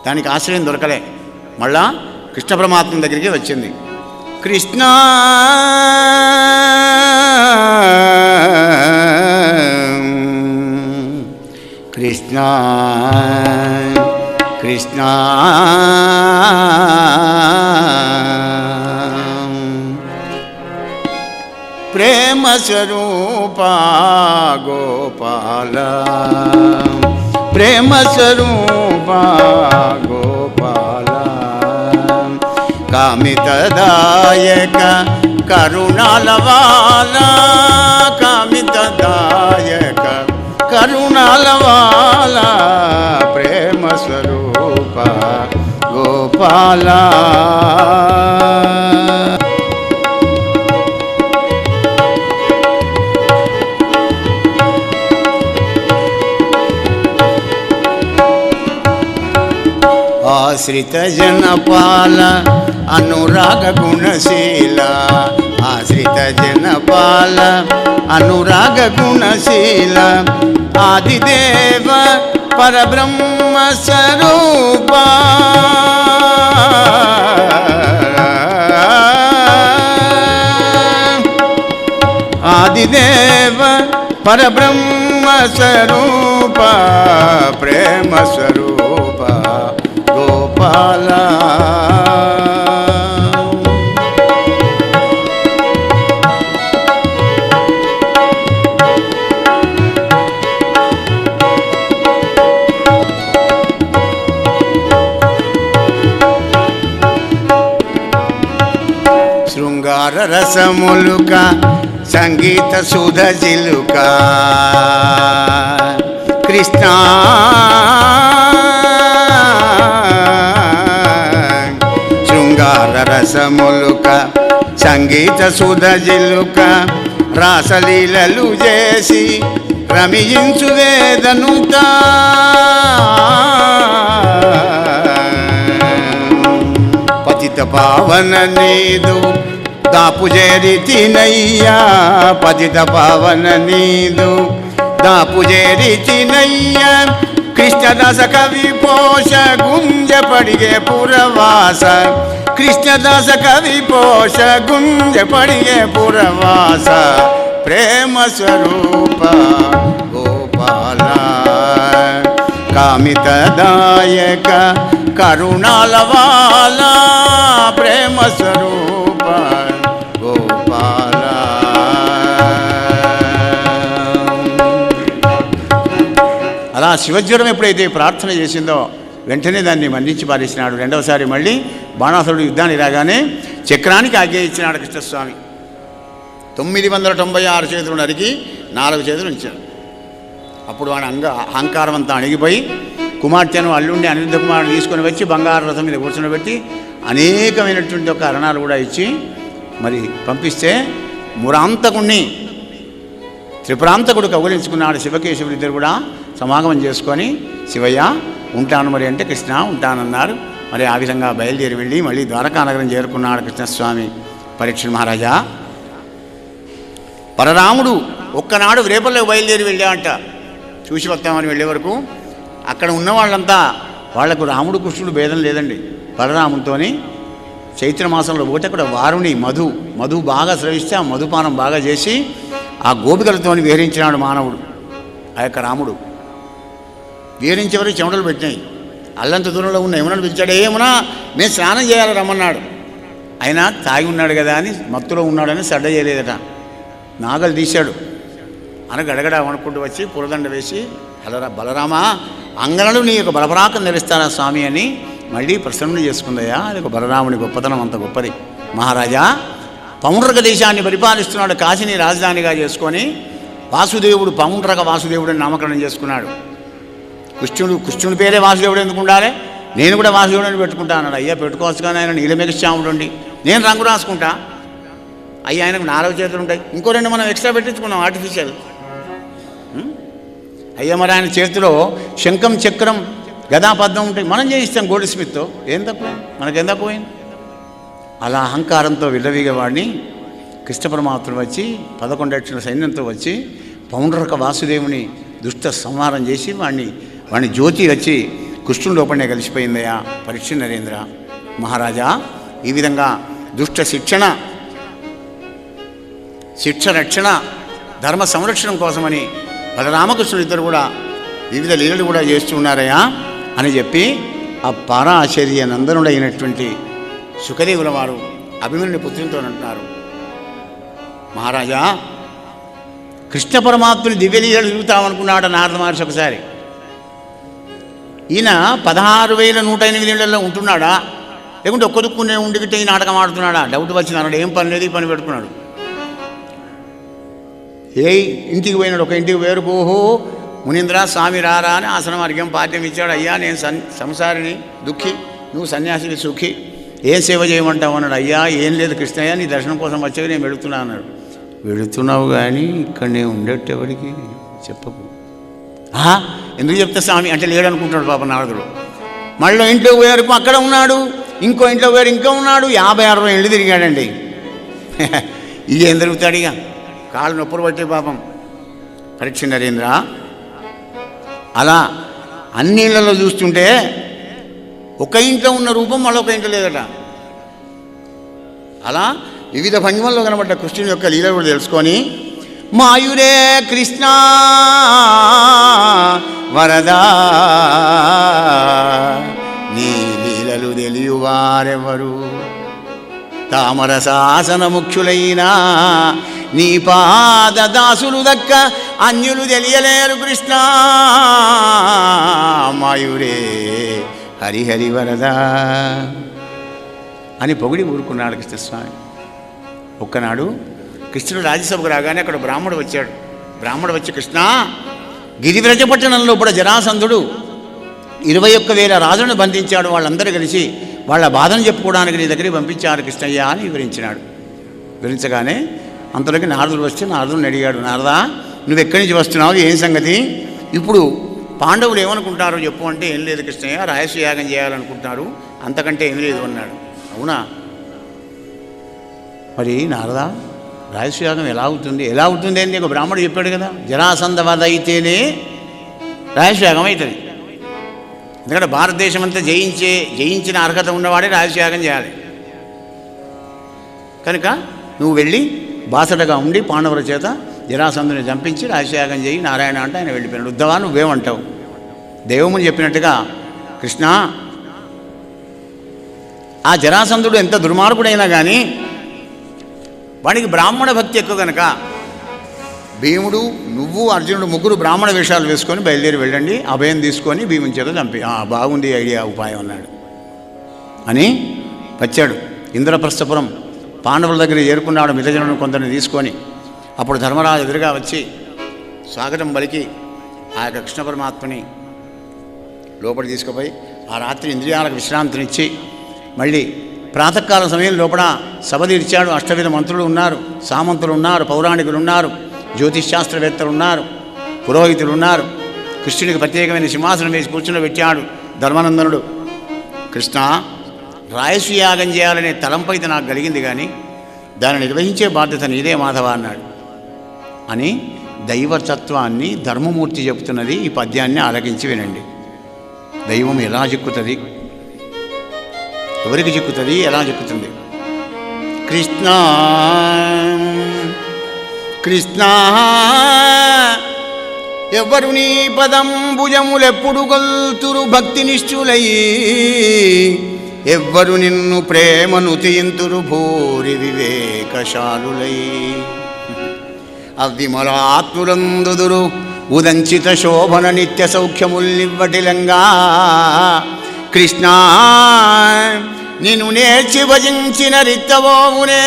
Speaker 2: దానికి ఆశ్రయం దొరకలే. మళ్ళా కృష్ణ పరమాత్మ దగ్గరికి వచ్చింది. కృష్ణ కృష్ణ కృష్ణ ప్రేమ స్వరూప గోపాల ప్రేమ స్వరూప గోపాల కామితదాయక కరుణాలవాల కామితదాయక కరుణాలవాల ప్రేమ స్వరూప గోపాల. ఆశ్రిత జనపాల అనురాగ గుణశీల ఆశ్రిత జనపాల అనురాగ గుణశీల ఆదిదేవ పరబ్రహ్మ స్వరూప ఆదిదేవ పరబ్రహ్మ స్వరూప ప్రేమ స్వరూప గోపాల. శృంగార రసములుక సంగీత సుధ జిలుక కృష్ణ శృంగార రసములుక సంగీత సుధ జిలుక రాసలీలలు చేసి రమించు వేదనుత పతిత పావన నీదు దాపు చేరితినయ్యా పతిత పావన నీదు దాపు చేరితినయ్యా కృష్ణదాస కవి పోష గుంజ పడిగే పురవాస కృష్ణదాస కవి పోష గుంజ పడిగే పురవాస ప్రేమ స్వరూప గోపాల కామితదాయక కరుణాలవాల ప్రేమ స్వరూప గోపాల. అలా శివజ్వరం ఎప్పుడైతే ప్రార్థన చేసిందో వెంటనే దాన్ని మన్నించి పారేసినాడు. రెండవసారి మళ్ళీ బాణాసురుడు యుద్ధానికి రాగానే చక్రానికి ఆజ్ఞ ఇచ్చినాడు కృష్ణస్వామి. 996 చేతులు నరికి 4 చేతులు ఉంచాడు. అప్పుడు వాడి అహంకారం అంతా అణిగిపోయి కుమార్తెను అల్లుండి అనిరుద్ధ కుమారుడు తీసుకొని వచ్చి బంగారు రథం మీద కూర్చోబెట్టి అనేకమైనటువంటి ఒక అరణాలు కూడా ఇచ్చి మరి పంపిస్తే మురాంతకుణ్ణి త్రిపురాంతకుడు కౌగిలించుకున్నాడు. శివకేశవులు ఇద్దరు కూడా సమాగమం చేసుకొని శివయ్య ఉంటాను మరి అంటే కృష్ణ ఉంటానన్నారు. మరి ఆ విధంగా బయలుదేరి వెళ్ళి మళ్ళీ ద్వారకానగరం చేరుకున్నాడు కృష్ణస్వామి. పరీక్ష మహారాజా పరరాముడు ఒక్కనాడు రేపల్లోకి బయలుదేరి వెళ్ళామంట. చూసి వస్తామని వెళ్ళే వరకు అక్కడ ఉన్న వాళ్ళంతా వాళ్లకు రాముడు కృష్ణుడు భేదం లేదండి. బలరాముడితోని చైత్రమాసంలో పోతే అక్కడ వారుని మధు బాగా స్రవిస్తే ఆ మధుపానం బాగా చేసి ఆ గోపికలతోని విహరించినాడు మానవుడు. ఆ యొక్క రాముడు విహరించే వరకు చెమటలు పెట్టినాయి. అల్లంత దూరంలో ఉన్న యమునను పిలిచాడు. ఏమునా మేము స్నానం చేయాలి రమ్మన్నాడు. అయినా తాగి ఉన్నాడు కదా అని మత్తులో ఉన్నాడని సడ్డ చేయలేదట. నాగలు తీశాడు. గడగడ వణుకుంటూ వచ్చి పూలదండ వేసి బలరామా అంగనలు నీ యొక్క బలపరాకం నిలుస్తానా స్వామి అని మళ్ళీ ప్రసన్న చేసుకుందయ్యా. అది ఒక బలరాముని గొప్పతనం అంత గొప్పది. మహారాజా పౌండ్రక దేశాన్ని పరిపాలిస్తున్నాడు. కాశీని రాజధానిగా చేసుకొని వాసుదేవుడు పౌండ్రక వాసుదేవుడిని నామకరణం చేసుకున్నాడు. కృష్ణుడి పేరే వాసుదేవుడు ఎందుకు ఉండాలి? నేను కూడా వాసుదేవుడిని పెట్టుకుంటా అన్నాడు. అయ్యా పెట్టుకోవచ్చు కానీ ఆయన నీలమేఘశ్యాముడు అండి, నేను రంగు రాసుకుంటా అయ్యి ఆయనకు 4 చేతులు ఉంటాయి, ఇంకో 2 మనం ఎక్స్ట్రా పెట్టించుకున్నాం ఆర్టిఫిషియల్. అయ్యా మరి ఆయన చేతిలో శంఖం చక్రం గదా పద్మం ఉంటాయి, మనం చేయిస్తాం గోల్డ్ స్మిత్తో, ఏం తప్ప మనకేం తక్కువైంది. అలా అహంకారంతో విల్లవీగవాడిని కృష్ణ పరమాత్ముడు వచ్చి 11 లక్షల సైన్యంతో వచ్చి పౌండ్రక వాసుదేవుని దుష్ట సంహారం చేసి వాడిని జ్యోతి వచ్చి కృష్ణుని లోపలనే కలిసిపోయిందయ్యా పరీక్ష నరేంద్ర మహారాజా. ఈ విధంగా దుష్ట శిక్ష రక్షణ ధర్మ సంరక్షణ కోసమని బలరామకృష్ణుడు ఇద్దరు కూడా వివిధ లీలలు కూడా చేస్తూ ఉన్నారయ్యా అని చెప్పి ఆ పారాశర్య నందనుడైనటువంటి సుఖదేవుల వారు అభిమన్యుని పుత్రునితో అంటున్నారు, మహారాజా కృష్ణ పరమాత్ముని దివ్యలీలలు తిరుగుతామనుకున్నాడు నారద మహర్షి ఒకసారి. ఈయన 16,108 ఉంటున్నాడా, లేకుంటే ఒక్క దుక్కునే ఉండిగిట్టే ఈ నాటకం ఆడుతున్నాడా? డౌట్ వచ్చినాడు, ఏం పని లేదు, ఈ పని పెట్టుకున్నాడు. ఇంటికి పోయినాడు, ఒక ఇంటికి వేరు, ఓహో మునీంద్ర స్వామి రారా అని ఆసనం అర్ఘ్యం పాఠ్యం ఇచ్చాడు. అయ్యా నేను సంసారిని దుఃఖి, నువ్వు సన్యాసిని సుఖి, ఏం సేవ చేయమంటావు అన్నాడు. అయ్యా ఏం లేదు కృష్ణయ్య, నీ దర్శనం కోసం వచ్చేవి, నేను వెళుతున్నా అన్నాడు. వెళుతున్నావు కానీ ఇక్కడ నేను ఉండేట్టు ఎవరికి చెప్పకు. ఎందుకు చెప్తా స్వామి అంటే లేడనుకుంటున్నాడు పాప నారదుడు. మళ్ళీ ఇంట్లో పోయారు, అక్కడ ఉన్నాడు, ఇంకో ఇంట్లో పోయారు, ఇంకా ఉన్నాడు, 50-60 ఇళ్ళు తిరిగాడండి. ఇక ఏం తిరుగుతాడు, ఇక కాళ్ళు నొప్పులు పట్టే పాపం పరీక్ష నరేంద్ర. అలా అన్ని ఇళ్లలో చూస్తుంటే ఒక ఇంట్లో ఉన్న రూపం మళ్ళొక ఇంట్లో లేదట. అలా వివిధ భంగిమల్లో కనబడ్డ కృష్ణుని యొక్క లీలలు కూడా తెలుసుకొని, మాయురే కృష్ణ వరదా నీ లీలలు తెలియవారెవరు, తామర శాసన ముఖ్యులైనా నీ పాద దాసులు దక్క అన్యులు తెలియలేరు కృష్ణ మాయురే హరిహరి వరదా అని పొగిడి ఊరుకున్నాడు కృష్ణస్వామి. ఒక్కనాడు కృష్ణుడు రాజ్యసభకు రాగానే అక్కడ బ్రాహ్మడు వచ్చాడు. బ్రాహ్మడు వచ్చి, కృష్ణ గిరివ్రజపట్టణంలో కూడా జరాసంధుడు 21,000 రాజులను బంధించాడు, వాళ్ళందరూ కలిసి వాళ్ళ బాధను చెప్పుకోవడానికి నీ దగ్గరికి పంపించారు కృష్ణయ్య అని వివరించినాడు. వివరించగానే అంతలోకి నారదుడు వస్తే నారదుడిని అడిగాడు, నారదా నువ్వు ఎక్కడి నుంచి వస్తున్నావు, ఏం సంగతి, ఇప్పుడు పాండవులు ఏమనుకుంటారో చెప్పు అంటే, ఏం లేదు కృష్ణయ్య రాయసయాగం చేయాలనుకుంటున్నారు, అంతకంటే ఏం లేదు అన్నాడు. అవునా, మరి నారదా రాయసయాగం ఎలా అవుతుంది అని ఒక బ్రాహ్మడు చెప్పాడు కదా, జరాసంధ వధ అయితేనే రాయసయాగం అవుతుంది. ఎందుకంటే భారతదేశం అంతా జయించిన అర్హత ఉన్నవాడే రాయసయాగం చేయాలి. కనుక నువ్వు వెళ్ళి బాసటగా ఉండి పాండవుల చేత జరాసంధుని చంపించి రాజయాగం చేయి నారాయణ అంటే ఆయన వెళ్ళిపోయాడు. ఉద్ధవా నువ్వేమంటావు? దేవముని చెప్పినట్టుగా కృష్ణ ఆ జరాసంధుడు ఎంత దుర్మార్గుడైనా కానీ వాడికి బ్రాహ్మణ భక్తి ఎక్కువ కనుక భీముడు నువ్వు అర్జునుడు ముగ్గురు బ్రాహ్మణ వేషాలు వేసుకొని బయలుదేరి వెళ్ళండి, అభయం తీసుకొని భీముని చేత చంపి. బాగుంది ఐడియా, ఉపాయం అన్నాడు అని వచ్చాడు. ఇంద్రప్రస్థపురం పాండవుల దగ్గర చేరుకున్నాడు మితజనుడు కొందరిని తీసుకొని. అప్పుడు ధర్మరాజు ఎదురుగా వచ్చి స్వాగతం పలికి ఆ యొక్క కృష్ణ పరమాత్మని లోపలి తీసుకుపోయి ఆ రాత్రి ఇంద్రియాలకు విశ్రాంతినిచ్చి మళ్ళీ ప్రాతకాల సమయం లోపల సభ తీర్చాడు. అష్టవిధ మంత్రులు ఉన్నారు, సామంతులు ఉన్నారు, పౌరాణికులు ఉన్నారు, జ్యోతిష్శాస్త్రవేత్తలు ఉన్నారు, పురోహితులు ఉన్నారు. కృష్ణుడికి ప్రత్యేకమైన సింహాసనం వేసి కూర్చుండబెట్టాడు ధర్మానందనుడు. కృష్ణ రాయసయాగం చేయాలనే తలంపైతే నాకు కలిగింది, కానీ దాన్ని నిర్వహించే బాధ్యత నీదే మాధవ అన్నాడు. అని దైవతత్వాన్ని ధర్మమూర్తి చెబుతున్నది. ఈ పద్యాన్ని ఆలకించి వినండి. దైవం ఎలా చిక్కుతుంది, ఎవరికి చిక్కుతుంది, ఎలా చిక్కుతుంది? కృష్ణ కృష్ణ ఎవరు నీ పదంబుజములెప్పుడు గొల్తురు భక్తి నిష్ఠులై, ఎవ్వరు నిన్ను ప్రేమను తీయింతురు భూరి వివేకశాలులై, అవిమలాత్ములందుదురు ఉదంచిత శోభన నిత్య సౌఖ్యముల్నివ్వటిలంగా. కృష్ణ నిన్ను నేర్చి భజించిన రిత్తవోమునే,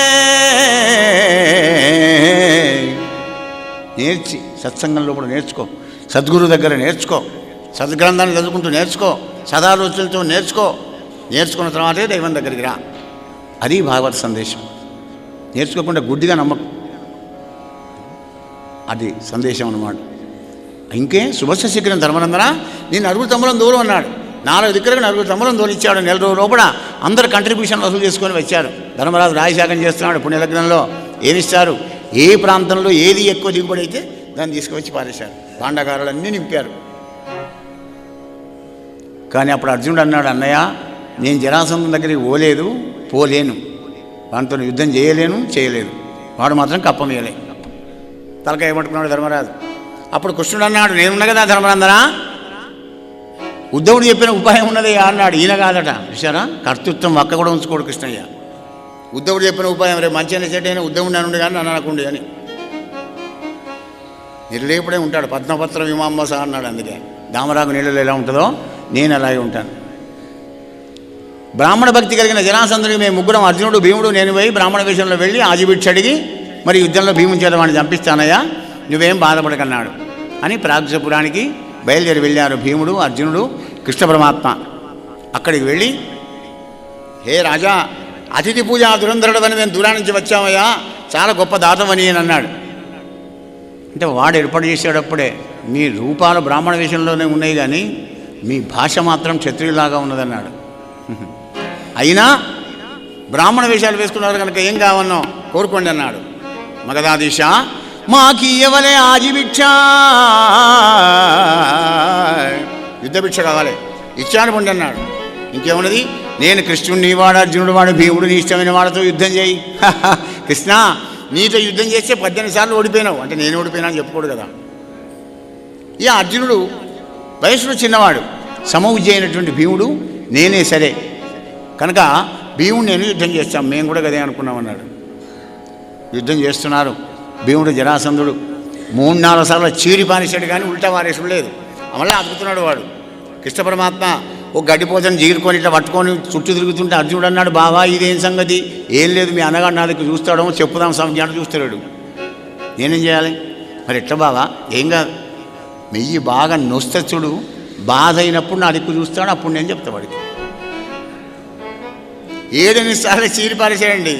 Speaker 2: నేర్చి సత్సంగంలో కూడా నేర్చుకో, సద్గురు దగ్గర నేర్చుకో, సద్గ్రంథాన్ని చదువుకుంటూ నేర్చుకో, సదాలోచనలతో నేర్చుకున్న తర్వాతే దైవం దగ్గరికి రా. అది భాగవత సందేశం. నేర్చుకోకుండా గుడ్డిగా నమ్మకం. అది సందేశం అన్నమాట. ఇంకే శుభస్య శీఘ్రం ధర్మనందన, నేను 4 తమ్ములను దూరం అన్నాడు. 4 దిక్కులకు 4 తమ్ములను తోలిచ్చాడు. నెల రోజుల లోపల అందరు కంట్రిబ్యూషన్ వసూలు చేసుకొని వచ్చారు. ధర్మరాజు రాజశాఖం చేస్తున్నాడు. పుణ్యలగ్నంలో ఏమిస్తారు, ఏ ప్రాంతంలో ఏది ఎక్కువ దిగుబడి అయితే దాన్ని తీసుకువచ్చి పారేశారు. భాండాగారాలన్నీ నింపారు. కానీ అప్పుడు అర్జునుడు అన్నాడు, అన్నయ్య నేను జరాసంధం దగ్గరికి పోలేను, వానితో యుద్ధం చేయలేదు. వాడు మాత్రం కప్పమేయలే. తలకాయ ఏమట్టుకున్నాడు ధర్మరాజు. అప్పుడు కృష్ణుడు అన్నాడు, నేనున్నా కదా ధర్మనందన, ఉద్ధవుడు చెప్పిన ఉపాయం ఉన్నది అన్నాడు. ఈయన కాదట. చూసారా, కర్తృత్వం ఒక్క కూడా ఉంచుకోడు కృష్ణయ్య. ఉద్ధవుడు చెప్పిన ఉపాయం రేపు మంచిగా చెడ్డైనా ఉద్ధవుడు అనుండి కానీ నన్ను అనకుండి అని నిర్లేపుడే ఉంటాడు. పద్మపత్ర విమాంబస అన్నాడు. అందుకే దామరాకు నీళ్ళలో ఎలా ఉంటుందో నేను అలాగే ఉంటాను. బ్రాహ్మణ భక్తి కలిగిన జరాసంధుడికి మేము ముగ్గురం, అర్జునుడు, భీముడు, నేను పోయి బ్రాహ్మణ వేషంలో వెళ్ళి ఆజిభిక్ష అడిగి మరి యుద్ధంలో భీముని చేత వాడిని చంపిస్తానయ్యా, నువ్వేం బాధపడకన్నాడు అని ప్రాగ్జపురానికి బయలుదేరి వెళ్ళారు భీముడు, అర్జునుడు, కృష్ణ పరమాత్మ. అక్కడికి వెళ్ళి, హే రాజా, అతిథి పూజ దురంధరుడవని మేము దూరం నుంచి వచ్చామయ్యా, చాలా గొప్ప దాతవని అని అన్నాడు. అంటే వాడు ఏర్పాటు చేసేటప్పుడే మీ రూపాలు బ్రాహ్మణ వేషంలోనే ఉన్నాయి కానీ మీ భాష మాత్రం క్షత్రియులాగా ఉన్నదన్నాడు. అయినా బ్రాహ్మణ వేషాలు వేసుకున్నారు కనుక ఏం కావన్నో కోరుకోండి అన్నాడు. మగధాధీశ మాకీయవలే ఆజిభిక్ష, యుద్ధభిక్ష కావాలి, ఇచ్చాను పొండి అన్నాడు. ఇంకేమున్నది, నేను కృష్ణుడిని వాడు, అర్జునుడు వాడు, భీముడు, నీ ఇష్టమైన వాళ్ళతో యుద్ధం చేయి. కృష్ణ నీతో యుద్ధం చేస్తే 18 సార్లు ఓడిపోయినావు అంటే నేను ఓడిపోయినా అని చెప్పుకోడు కదా. ఇక అర్జునుడు వయసులో చిన్నవాడు, సమవుజ్జి అయినటువంటి భీముడు నేనే సరే కనుక భీముడు నేను యుద్ధం చేస్తాం, మేము కూడా కదే అనుకున్నామన్నాడు. యుద్ధం చేస్తున్నారు. భీముడు జరాసంధుడు 3-4 సార్లు చీరి పారేశాడు కానీ ఉల్టా వారేసుడు లేదు. మళ్ళీ అతుకుతున్నాడు వాడు. కృష్ణ పరమాత్మ ఒక గడ్డిపోతను జీరుకొని ఇట్లా పట్టుకొని చుట్టూ తిరుగుతుంటే అర్జునుడు అన్నాడు, బావా ఇదేం సంగతి, ఏం లేదు మీ అన్నగాడు నా దగ్గర చూస్తాడో చెప్పుదాం సంజ్ఞాడు చూస్తాడు, నేనేం చేయాలి మరి ఎట్లా బావా, ఏం కాదు, మెయ్యి బాగా నొస్తచుడు, బాధ అయినప్పుడు నా దిక్కు చూస్తాడు, అప్పుడు నేను చెప్తా వాడికి. 7-8 సార్లు చీరి పారేసాడండి.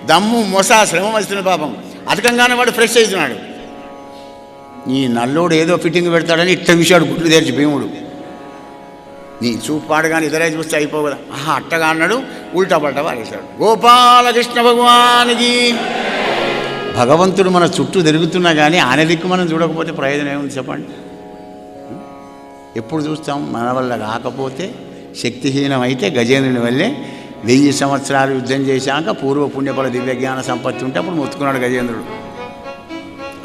Speaker 2: దమ్ము మొస శ్రమ వస్తుంది పాపం. అతకంగానే వాడు ఫ్రెష్ అవుతున్నాడు. ఈ నల్లోడు ఏదో ఫిట్టింగ్ పెడతాడని ఇట్ట విషయాడు గుట్లు తెరిచి భీముడు. నీ చూపు పాడగానే ఇతరే చూస్తే అయిపోవు కదా, అట్టగా అన్నాడు, ఉల్టా పల్టా పారేశాడు. గోపాలకృష్ణ భగవానికి. భగవంతుడు మన చుట్టూ తిరుగుతున్నా కానీ ఆయన దిక్కు మనం చూడకపోతే ప్రయోజనం ఏముంది చెప్పండి. ఎప్పుడు చూస్తాం, మన వల్ల కాకపోతే శక్తిహీనమైతే గజేంద్రుని వల్లే 1000 సంవత్సరాలు యుద్ధం చేశాక పూర్వ పుణ్యఫల దివ్యజ్ఞాన సంపత్తి ఉంటే అప్పుడు మొత్తుకున్నాడు గజేంద్రుడు.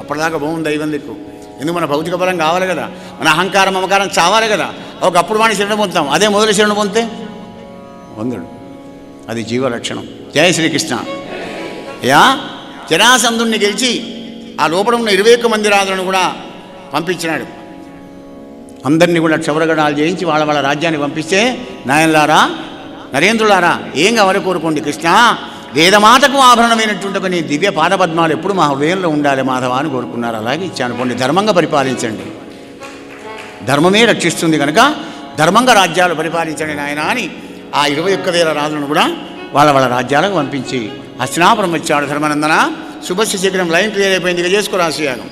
Speaker 2: అప్పటిదాకా బాగుంది దైవం దిక్కు. ఎందుకు మన భౌతిక బలం కావాలి కదా, మన అహంకారం మమకారం చావాలి కదా. ఒకప్పుడు వాడిని శరణం పొందుతాం, అదే మొదలు శరణం పొందితే వందుడు. అది జీవలక్షణం. జయ శ్రీకృష్ణ. యా జరాసంధుణ్ణి గెలిచి ఆ లోపల ఉన్న 21 మంది రాజులను కూడా పంపించినాడు. అందరినీ కూడా క్షవరగడాలు చేయించి వాళ్ళ రాజ్యాన్ని పంపిస్తే, నాయనలారా నరేంద్రులారా ఏం కావాలి కోరుకోండి కృష్ణ, వేదమాతకు ఆభరణమైనటువంటి నీ దివ్య పాదపద్మాలు ఎప్పుడు మా హృదయంలో ఉండాలి మాధవ అని కోరుకున్నారు. అలాగే ఇచ్చాను పొండి, ధర్మంగా పరిపాలించండి, ధర్మమే రక్షిస్తుంది కనుక ధర్మంగా రాజ్యాలు పరిపాలించండి నాయన అని ఆ 21,000 రాజులను కూడా వాళ్ళ రాజ్యాలకు పంపించి హస్తినాపురం వచ్చాడు. ధర్మనందన శుభస్య శీఘ్రం, లైన్ క్లియర్ అయిపోయింది, ఇక చేసుకో రాశియాగం.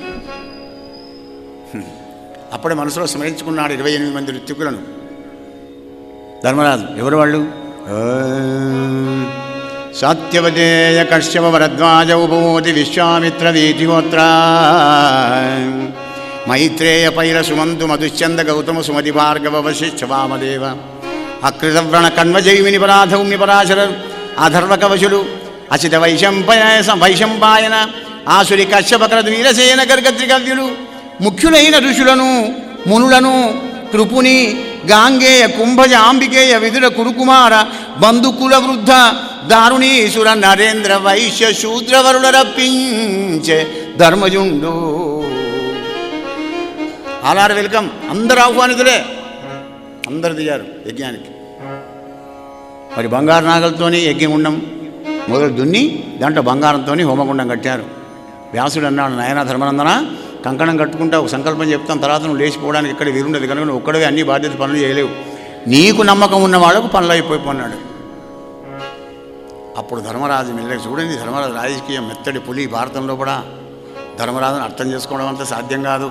Speaker 2: అప్పుడే మనసులో స్మరించుకున్నాడు 28 మంది ఋత్వికులను. ధర్మరాజు ఎవరు వాళ్ళు? సత్యవదేయ కశ్యప భరద్వాజ ఉపమోతి విశ్వామిత్ర వీతిగోత్ర మైత్రేయ పైల సుమంతు మధుశ్చంద గౌతమ సుమతి భార్గవ వశిష్ఠ వామదేవ అకృతవ్రణ కణ్వజైమిని పరాధౌమ్య పరాశర అధర్వకవశులు అసిత వైశంపాయన ఆసురి కశ్యపకరదు వీరసేన గర్గత్రికవ్యులు ముఖ్యులైన ఋషులను మునులను కృపుని గాంగేయ కుంభజ అంబికేయ విదుర కురుకుమార బంధుకుల వృద్ధ దారుణీసుర నరేంద్ర వైశ్య శూద్రవరుల రప్పించే ధర్మజుండు. ఆలార్ వెల్కమ్, అందరు ఆహ్వానితులే, అందరు దిగారు యజ్ఞానికి. మరి బంగారు నాగలతోని యజ్ఞగుండం మొదలు దున్ని దాంట్లో బంగారంతో హోమగుండం కట్టారు. వ్యాసుడు అన్నాడు, నాయన ధర్మనందన కంకణం కట్టుకుంటావు, సంకల్పం చెప్తాను, తర్వాత నువ్వు లేచిపోవడానికి ఇక్కడ వీరుండదు కనుక నువ్వు ఒక్కడే అన్ని బాధ్యత పనులు చేయలేవు, నీకు నమ్మకం ఉన్న వాళ్ళకు పనులు అయిపోయిపోన్నాడు. అప్పుడు ధర్మరాజు మెల్లగా చూడండి, ధర్మరాజు రాజకీయం మెత్తడి పులి భారతంలో కూడా. ధర్మరాజును అర్థం చేసుకోవడం అంత సాధ్యం కాదు.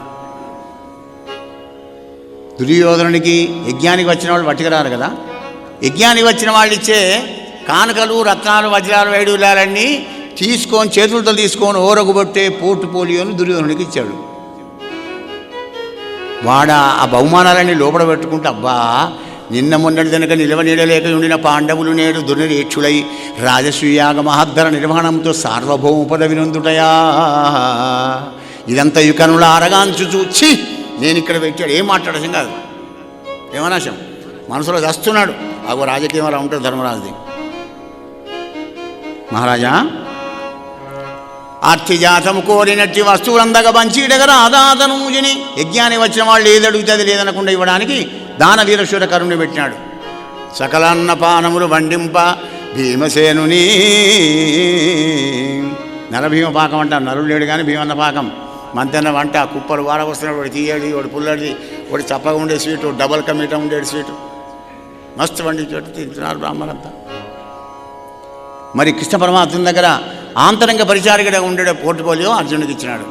Speaker 2: దుర్యోధనునికి యజ్ఞానికి వచ్చిన వాళ్ళు పట్టుకురారు కదా, యజ్ఞానికి వచ్చిన వాళ్ళు ఇచ్చే కానుకలు రత్నాలు వజ్రాలు వైడూర్యాలన్నీ తీసుకొని చేతులతో తీసుకొని ఓరగుబట్టే పోర్టుపోలియోను దుర్యోధనుడికి ఇచ్చాడు. వాడ ఆ బహుమానాలన్నీ లోపల పెట్టుకుంటే, అబ్బా నిన్న మొన్నటి వెనుక నిలవ నీడలేక ఉండిన పాండవులు నేడు దుర్నిరీక్షులై రాజసూయాగ మహద్దర నిర్వహణంతో సార్వభౌమ పదవి నొందుటయా. ఇదంతా యుకనుల అరగాంచు చూచి నేను ఇక్కడ పెట్టాడు. ఏం మాట్లాడసం కాదు, ఏమనాశం మనసులో దస్తున్నాడు. అగో రాజకీయం అలా ఉంటుంది ధర్మరాజుది. మహారాజా, ఆర్తిజాతము కోరినట్టి వస్తువులందగా పంచిడగర ఆదాతనూజిని. యజ్ఞానికి వచ్చిన వాళ్ళు ఏది అడిగితే అది లేదనకుండా ఇవ్వడానికి దానవీరశూర కరుణి పెట్టినాడు. సకలాన్నపానములు వండింప భీమసేనుని. నరభీమ పాకం అంటారు, నరుడు లేడు కానీ భీమన్న పాకం. మంతెన్న వంట కుప్పలు వార వస్తున్నాడు, వాడు తీయడి, వాడు పుల్లడిది, వాడు చప్పగా ఉండే స్వీటు, డబల్ కమీటా ఉండేది స్వీటు మస్తు వండించేట్టు తింటున్నారు బ్రాహ్మణంతా. మరి కృష్ణ పరమాత్మ దగ్గర ఆంతరంగ పరిచారికగా ఉండే పోర్టుపోలియో అర్జునుడికి ఇచ్చినాడు.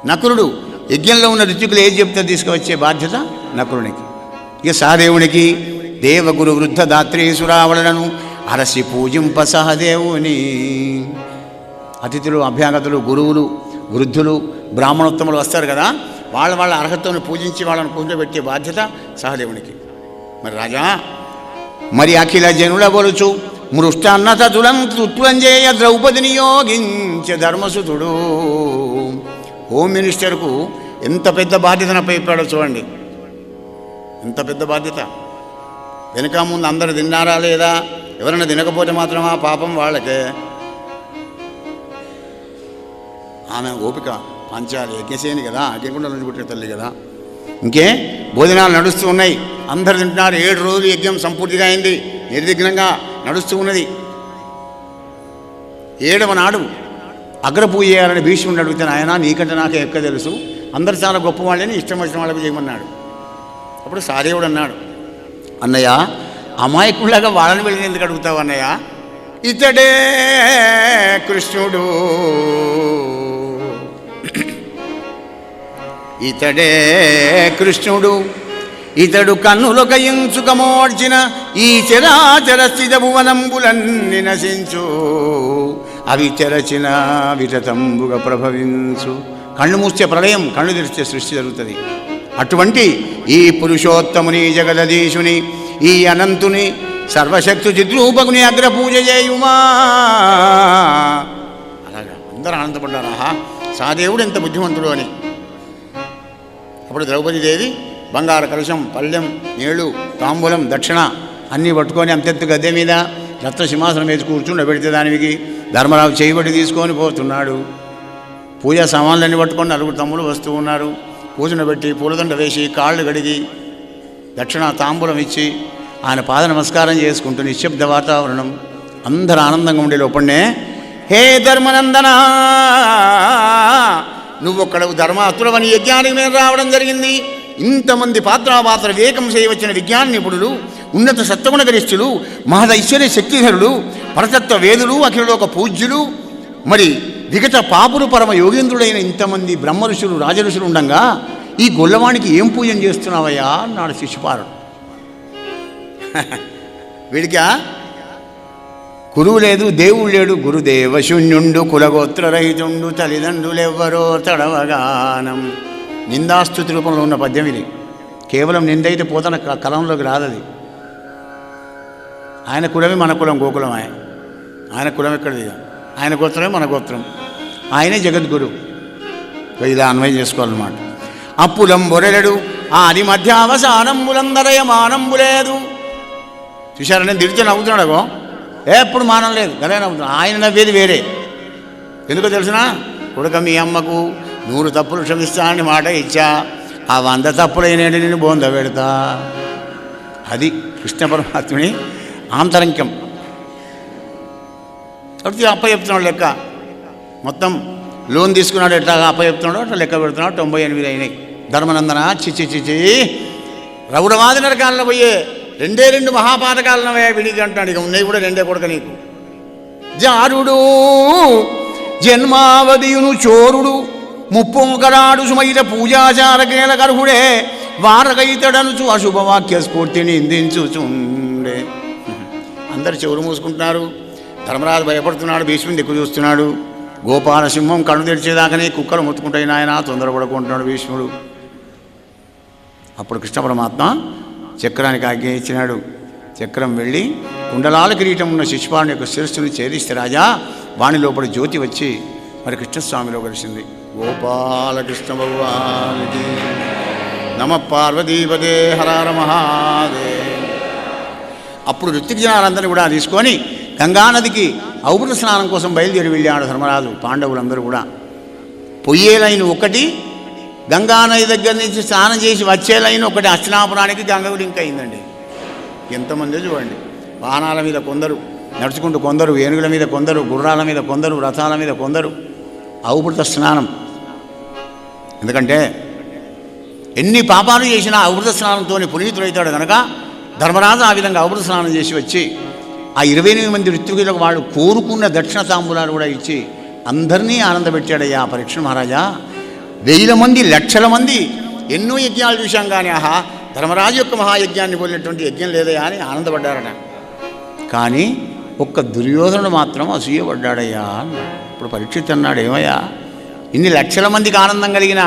Speaker 2: నకులుడు యజ్ఞంలో ఉన్న ఋత్వికులు ఏది చెప్తే తీసుకువచ్చే బాధ్యత నకులునికి. ఇక సహదేవునికి దేవగురు వృద్ధ దాత్రీసురావళను అరసి పూజింప సహదేవుని. అతిథులు, అభ్యాగతులు, గురువులు, వృద్ధులు, బ్రాహ్మణోత్తములు వస్తారు కదా, వాళ్ళ అర్హతను పూజించి వాళ్ళని కూర్చోబెట్టే బాధ్యత సహదేవునికి. మరి రాజా, మరి అఖిల జనుల బొలుచు మృష్టాన్నత తులంజేయ ద్రౌపది నియోగించే ధర్మసుతుడు. హోమ్ మినిస్టర్కు ఎంత పెద్ద బాధ్యతను అప్పచెప్పాడో చూడండి. ఎంత పెద్ద బాధ్యత. వెనక ముందు అందరు తిన్నారా లేదా, ఎవరైనా తినకపోతే మాత్రమా పాపం వాళ్ళకే. ఆమె ఓపిక పంచాలి, యజ్ఞసేని కదా, అగ్నికుండా నుంచి పుట్టిన తల్లి కదా. ఇంకే భోజనాలు నడుస్తూ ఉన్నాయి, అందరు తింటున్నారు. 7 రోజులు యజ్ఞం సంపూర్తిగా అయింది, నిర్విఘ్నంగా నడుస్తూ ఉన్నది. 7వ నాడు అగ్రపూజ చేయాలని భీష్ముడిని అడిగితే, ఆయన నీకంటే నాకే ఎక్కువ తెలుసు, అందరు చాలా గొప్ప వాళ్ళని ఇష్టం వచ్చిన వాళ్ళకి చేయమన్నాడు. అప్పుడు సహదేవుడు అన్నాడు, అన్నయ్య అమాయకులాగా వాళ్ళని వెళ్ళి ఎందుకు అడుగుతావు అన్నయ్య, ఇతడే కృష్ణుడు, ఇతడే కృష్ణుడు, ఇతడు కన్నులొక ఇంచుకమోడ్చిన ఈ చరాచర స్థిత భువనంబులన్ని నశించు, అవి తెరచిన విటతంబుగా ప్రభవించు. కళ్ళు మూస్తే ప్రళయం, కళ్ళు తెరిస్తే సృష్టి జరుగుతుంది. అటువంటి ఈ పురుషోత్తముని జగదీశుని ఈ అనంతుని సర్వశక్తు చిద్రూపకుని అగ్రపూజ చేయుమా. అలాగా అందరూ ఆనందపడ్డారు, ఆహా సహదేవుడు ఎంత బుద్ధిమంతుడు అని. అప్పుడు ద్రౌపదీదేవి బంగారు కలశం, పళ్ళెం, నీళ్లు, తాంబూలం, దక్షిణ అన్నీ పట్టుకొని అంతెత్తు గద్దె మీద రత్న సింహాసనం వేసి కూర్చుండబెడితే దానికి ధర్మరాజు చేయబడి తీసుకొని పోతున్నాడు. పూజా సామాన్లన్నీ పట్టుకొని 4 తమ్ములు వస్తూ ఉన్నారు. కూర్చుండబెట్టి పూలదండ వేసి కాళ్ళు గడిగి దక్షిణ తాంబూలం ఇచ్చి ఆయన పాద నమస్కారం చేసుకుంటూ నిశ్శబ్ద వాతావరణం, అందరూ ఆనందంగా ఉండే లోపలనే, హే ధర్మనందనా, నువ్వొక్కడవు ధర్మాతులవని యజ్ఞానికి మీద రావడం జరిగింది. ఇంతమంది పాత్ర వివేకం చేయవచ్చిన విజ్ఞాన నిపుణులు, ఉన్నత సత్వగుణ గరిష్ఠులు, మహదైశ్వర్య శక్తిధరులు, పరతత్వ వేదులు, అఖిలలోక పూజ్యులు, మరి విగత పాపులు పరమ యోగేంద్రుడైన ఇంతమంది బ్రహ్మ ఋషులు, రాజఋషులు ఉండగా ఈ గొల్లవానికి ఏం పూజన చేస్తున్నావయ్యా అన్నాడు శిశుపాలుడు. వీడికా గురువు లేదు, దేవుడు లేడు, గురుదేవ శూన్యుండు, కులగోత్రరహితుండు, తల్లిదండ్రులెవ్వరో తడవగానం. నిందాస్తుతి రూపంలో ఉన్న పద్యం ఇది. కేవలం నిందైతే పోతన కలంలోకి రాదది. ఆయన కులమే మన కులం, గోకులం. ఆయన కులం ఎక్కడిది, ఆయన గోత్రమే మన గోత్రం, ఆయనే జగద్గురు. ఇలా అన్వయం చేసుకోవాలన్నమాట. అప్పులం బొరెలడు ఆది మధ్యావసానంబులందరయ మానంబు లేదు. చూశారా, నేను తిడితే నవ్వుతున్నాడు. అగో ఎప్పుడు మానం లేదు, గదే నవ్వుతున్నాడు. ఆయన నవ్వేది వేరే. ఎందుకో తెలిసినా, కొడుక మీ అమ్మకు 100 తప్పులు క్షమిస్తా అని మాట ఇచ్చా, ఆ 100 తప్పులైనటి నేను బోంద పెడతా. అది కృష్ణ పరమాత్ముని ఆంతరంక్యం. కాబట్టి అప్ప చెప్తున్నాడు లెక్క. మొత్తం లోన్ తీసుకున్నాడు, ఎట్లా అప్ప చెప్తున్నాడు అట్లా లెక్క పెడుతున్నాడు. 98 అయినాయి. ధర్మనందన చిచ్చి రౌరవాది నరకాలను పోయే 2 మహాపాతకాలను విడిగి అంటున్నాడు. ఇక ఉన్నాయి కూడా 2 కొడుక నీకు. జారుడు జన్మావధియును చోరుడు ముప్పొంకరాడు సుమైత పూజాచారకేల కర్హుడే వారగైతడనుచు అశుభవాక్య స్ఫూర్తిని ఇందించుచుండే. అందరు చెవులు మూసుకుంటున్నారు. ధర్మరాజు భయపడుతున్నాడు, భీష్ముని దిక్కు చూస్తున్నాడు. గోపాలసింహం కళ్ళు తెరిచేదాకానే కుక్కలు మొత్తుకుంటాయి నాయన, తొందరపడుకుంటున్నాడు భీష్ముడు. అప్పుడు కృష్ణ పరమాత్మ చక్రానికి ఆజ్ఞ ఇచ్చినాడు. చక్రం వెళ్ళి కుండలాల కిరీటం ఉన్న శిశుపాలుని యొక్క శిరస్సును ఛేదిస్తే రాజా వాణి లోపల జ్యోతి వచ్చి మరి కృష్ణస్వామిలో కలిసింది. గోపాలకృష్ణ భగవానికి నమ పార్వతీపదే హర మహాదేవ్. అప్పుడు ఋత్విక్ జనాలందరినీ కూడా తీసుకొని గంగానదికి ఔపృత స్నానం కోసం బయలుదేరి వెళ్ళాడు ధర్మరాజు. పాండవులందరూ కూడా పొయ్యే లైన్ ఒకటి, గంగానది దగ్గర నుంచి స్నానం చేసి వచ్చే లైన్ ఒకటి. హస్తినాపురానికి గంగకు లింక్ అయిందండి. ఎంతమంది చూడండి, వాహనాల మీద కొందరు, నడుచుకుంటూ కొందరు, ఏనుగుల మీద కొందరు, గుర్రాల మీద కొందరు, రథాల మీద కొందరు. ఔపృత స్నానం. ఎందుకంటే ఎన్ని పాపాలు చేసినా ఔపృత స్నానంతో పునీతుడైతాడు కనుక ధర్మరాజు ఆ విధంగా ఔపృత స్నానం చేసి వచ్చి ఆ 28 మంది ఋత్వికులకు వాళ్ళు కోరుకున్న దక్షిణ తాంబూలాలు కూడా ఇచ్చి అందరినీ ఆనందపెట్టాడయ్యా పరీక్ష మహారాజా. 1000 మంది, లక్షల మంది, ఎన్నో యజ్ఞాలు చూశాం కానీ ఆహా ధర్మరాజు యొక్క మహాయజ్ఞాన్ని పోలినటువంటి యజ్ఞం లేదయ్యా అని ఆనందపడ్డారట. కానీ ఒక్క దుర్యోధనుడు మాత్రం అసూయపడ్డాడయ్యా. ఇప్పుడు పరీక్షిత్ అన్నాడు, ఏమయ్యా ఇన్ని లక్షల మందికి ఆనందం కలిగిన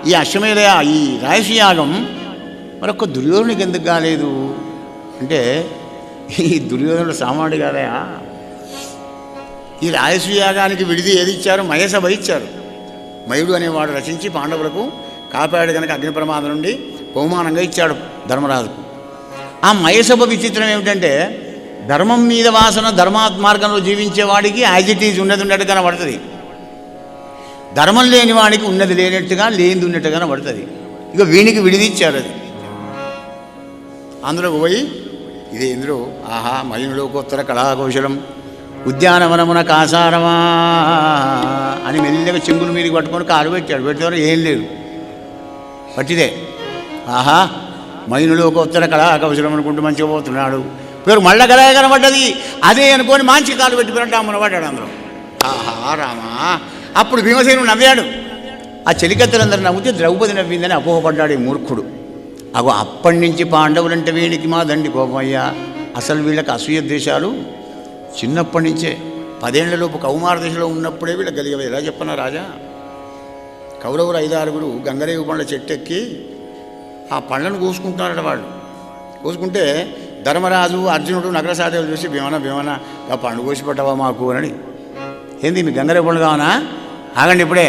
Speaker 2: ఈ అశ్వమేధ ఈ రాయసీయాగం మరొక్క దుర్యోధనుడికి ఎందుకు కాలేదు అంటే, ఈ దుర్యోధనుడు సామాన్యుడు కాదయా. ఈ రాయసూయాగానికి విడిది ఏది ఇచ్చారు? మయసభ ఇచ్చారు. మయుడు అనేవాడు రచించి పాండవులకు కాపాడు కనుక అగ్ని ప్రమాదం నుండి బహుమానంగా ఇచ్చాడు ధర్మరాజుకు. ఆ మయసభ విచిత్రం ఏమిటంటే, ధర్మం మీద వాసన ధర్మాత్మార్గంలో జీవించేవాడికి యాజ్ ఇట్ ఈజ్ ఉన్నది ఉన్నట్టు కనబడుతుంది. ధర్మం లేని వాడికి ఉన్నది లేనట్టుగా, లేనిది ఉన్నట్టుగా కనబడుతుంది. ఇక వీనికి విడిదిచ్చారు. అది అందులోకి పోయి ఇది ఇందులో ఆహా మయునిలోకోత్తర కళాకౌశలం ఉద్యానవనమున కాసారమా అని మెల్లగా చెంగుల మీదకి పట్టుకొని కాలు పెట్టాడు. పెట్టేవారు ఏం లేదు, పట్టిదే. ఆహా మయునిలోకోత్తర కళాకౌశలం అనుకుంటూ మంచిగా పోతున్నాడు. పేరు మళ్ళా కళ కనబడ్డది, అదే అనుకొని మంచి కాలు పెట్టి పెట్టామని పడ్డాడు అందులో. ఆహా రామా. అప్పుడు భీమసేనుడు నవ్వాడు. ఆ చెలికత్తెలందరూ నవ్వుతే ద్రౌపది నవ్విందని అపోహపడ్డాడు ఈ మూర్ఖుడు. అగో అప్పటి నుంచి పాండవులంటే వీడికి మా దండి కోపమయ్యా. అసలు వీళ్ళకి అసూయ ద్వేషాలు చిన్నప్పటి నుంచే. 10 ఏళ్లలోపు కౌమార దశలో ఉన్నప్పుడే వీళ్ళకి కలిగేవి. ఎలా చెప్పనా రాజా, కౌరవులు 5-6 గంగరేగు పండ్ల చెట్టెక్కి ఆ పళ్ళను కోసుకుంటున్నారట. వాళ్ళు కోసుకుంటే ధర్మరాజు అర్జునుడు నగరసాదేవులు చూసి భీమన ఆ పండు కోసి పట్టవా మాకు అని. ఏంది మీ గంగరేగు పండు కావనా, ఆగండి ఇప్పుడే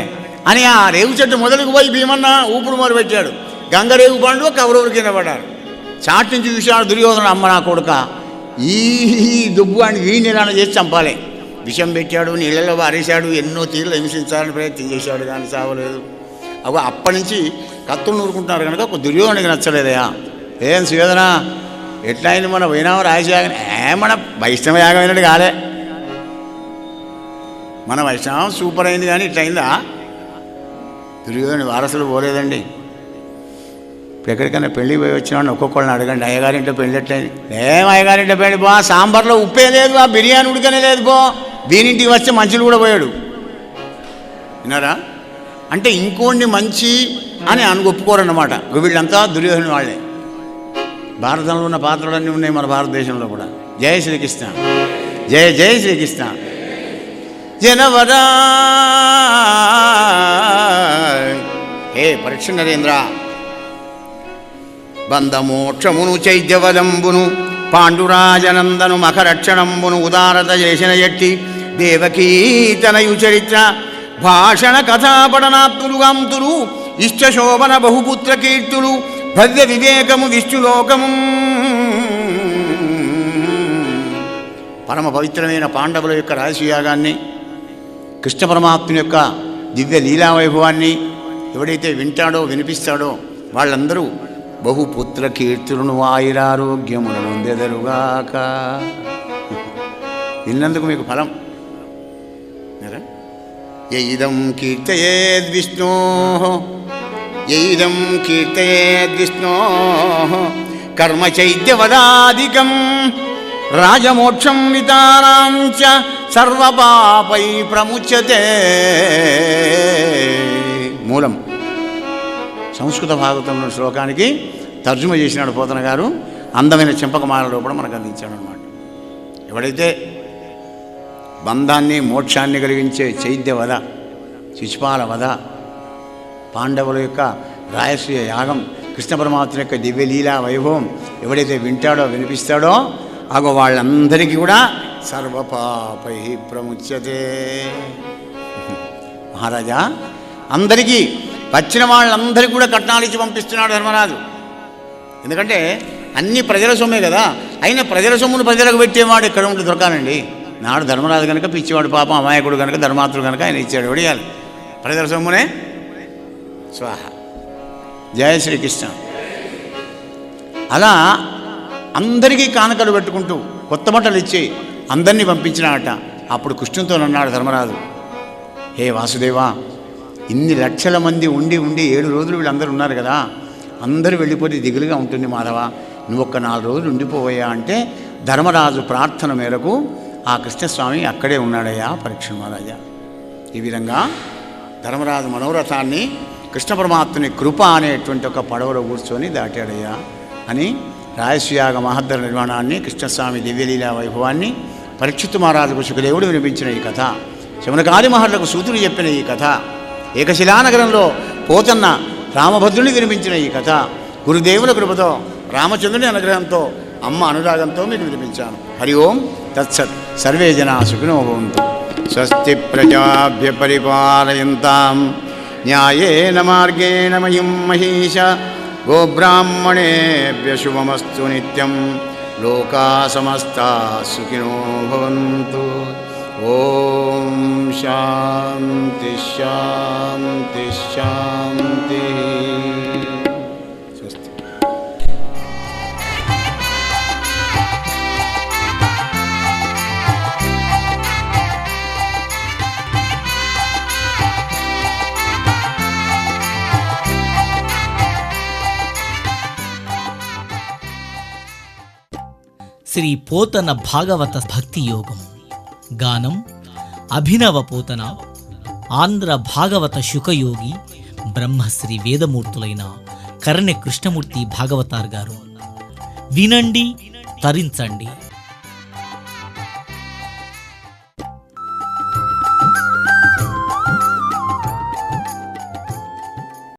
Speaker 2: అని ఆ రేగు చెట్టు మొదలుకు పోయి భీమన్న ఊపుడు మొదలు పెట్టాడు. గంగరేగు పండు కౌరవులు కింద పడ్డారు. చాటు నుంచి చూశాడు దుర్యోధన, అమ్మ నా కొడుక ఈ దుబ్బు అని వీడిని ఎలా చేసి చంపాలి. విషం పెట్టాడు, నీళ్ళలో వారేశాడు, ఎన్నో తీర్లు హింసించాలని ప్రయత్నం చేశాడు కానీ సావలేదు. అవి అప్పటి నుంచి కత్తులు నూరుకుంటున్నారు కనుక ఒక దుర్యోధనకి నచ్చలేదయా. ఏం సుయోధన ఎట్లా అయింది మన పోయినామో రాయసాగం? మన వైష్ణవ యాగం అయినట్టు కాలే, మన వైష్ణవం సూపర్ అయింది కానీ ఇట్లా అయిందా? దుర్యోధన వారసులు పోలేదండి. ఇప్పుడు ఎక్కడికైనా పెళ్ళి పోయి వచ్చినాడు ఒక్కొక్కళ్ళని అడగండి, అయ్యగారింట్లో పెళ్ళి ఎట్లయింది? ఏం అయ్యగారింట్లో పెళ్ళి బా, సాంబార్లో ఉప్పే లేదు, ఆ బిర్యానీ ఉడకనే లేదు బో, దీనింటికి వస్తే మంచులు కూడా పోయాడు. విన్నారా? అంటే ఇంకోండి మంచి అని ఒప్పుకోరన్నమాట. వీళ్ళంతా దుర్యోధన వాళ్ళే. భారతంలో ఉన్న పాత్రలన్నీ ఉన్నాయి మన భారతదేశంలో కూడా. జయ శ్రీకృష్ణ, జయ జయ శ్రీకృష్ణ. జనవరా హే పరీక్ష నరేంద్ర, బంధమోక్షమును చైద్యవదంబును పాండురాజనందను మఖరక్షణంబును ఉదారత చేసిన ఎట్టి దేవకీతనయు చరిత్ర భాషణ కథాపడనాత్తులు గాంతులు ఇష్టశోభన బహుపుత్ర కీర్తులు భవ్య వివేకము విష్ణులోకము. పరమ పవిత్రమైన పాండవుల యొక్క రహస్యయాగాన్ని, కృష్ణ పరమాత్మ యొక్క దివ్య లీలావైభవాన్ని ఎవడైతే వింటాడో వినిపిస్తాడో వాళ్ళందరూ బహుపుత్ర కీర్తులను ఆయురారోగ్యములను పొందెదరుగాక. విన్నందుకు మీకు ఫలం. యైదం కీర్తయేద్విష్ణో, యైదం కీర్తయేద్విష్ణో కర్మ చైద్యవదాదికం రాజమోక్షం వితానాంచ సర్వపాపై ప్రముచ్యతే. మూలం సంస్కృత భాగవతంలో శ్లోకానికి తర్జుమ చేసినాడు పోతన గారు. అందమైన చెంపకమాలలో కూడా మనకు అందించాడు అనమాట. ఎవడైతే బంధాన్ని మోక్షాన్ని కలిగించే చైద్య వధ, శిశుపాల వధ, పాండవుల యొక్క రాయశ్రీయ యాగం, కృష్ణ పరమాత్మ యొక్క దివ్యలీలా వైభవం ఎవడైతే వింటాడో వినిపిస్తాడో అగో వాళ్ళందరికీ కూడా సర్వపాపై ప్రముచ్యతే. మహారాజా అందరికీ వచ్చిన వాళ్ళందరికీ కూడా కట్నాలు ఇచ్చి పంపిస్తున్నాడు ధర్మరాజు. ఎందుకంటే అన్ని ప్రజల సొమ్మే కదా. అయినా ప్రజల సొమ్మును ప్రజలకు పెట్టేవాడు ఎక్కడ ఉంటే దొరకాలండి. నాడు ధర్మరాజు కనుక పిచ్చివాడు, పాపం అమాయకుడు కనుక, ధర్మాత్రుడు కనుక ఆయన ఇచ్చాడు. ఎవడియాలి ప్రజల సొమ్మునే. స్వాహ. జయ శ్రీకృష్ణ. అలా అందరికీ కానుకలు పెట్టుకుంటూ కొత్త బట్టలు ఇచ్చి అందరినీ పంపించినాడట. అప్పుడు కృష్ణుతో అన్నాడు ధర్మరాజు, హే వాసుదేవా, ఇన్ని లక్షల మంది ఉండి 7 రోజులు వీళ్ళందరూ ఉన్నారు కదా, అందరూ వెళ్ళిపోతే దిగులుగా ఉంటుంది మాధవ, నువ్వు ఒక్క 4 రోజులు ఉండిపోవయ్యా అంటే ధర్మరాజు ప్రార్థన మేరకు ఆ కృష్ణస్వామి అక్కడే ఉన్నాడయ్యా పరీక్ష మహారాజా. ఈ విధంగా ధర్మరాజు మనోరథాన్ని కృష్ణ పరమాత్మని కృప అనేటువంటి ఒక పడవలో కూర్చొని దాటాడయ్యా అని రాయస్యాగ మహద్దర నిర్మాణాన్ని, కృష్ణస్వామి దివ్యలీలా వైభవాన్ని పరీక్షిత్తు మహారాజుకు సుఖదేవుడు వినిపించిన ఈ కథ, శమనకాది మహర్లకు సూతుడు చెప్పిన ఈ కథ, ఏకశిలానగరంలో పోతన్న రామభద్రుని వినిపించిన ఈ కథ, గురుదేవుల కృపతో రామచంద్రుని అనుగ్రహంతో అమ్మ అనురాగంతో మీకు వినిపించాను. హరి ఓం తత్సత్. సర్వే జనా సుఖినో భవంతు. స్వస్తి ప్రజాభ్య పరిపాలయంతాం న్యాయేన మార్గేణ మహిం మహీష. గోబ్రాహ్మణేభ్య శుభమస్తు నిత్యం. లోకా సమస్తా సుఖినో భవంతు. ఓం శాంతి శాంతి శాంతి. స్వస్తి.
Speaker 1: శ్రీ పోతన భాగవత భక్తి యోగం. గానం అభినవ పోతన, ఆంధ్ర భాగవత శుకయోగి, బ్రహ్మశ్రీ వేదమూర్తులైన కరణ్య కృష్ణమూర్తి భాగవతార్ గారు. వినండి, తరించండి.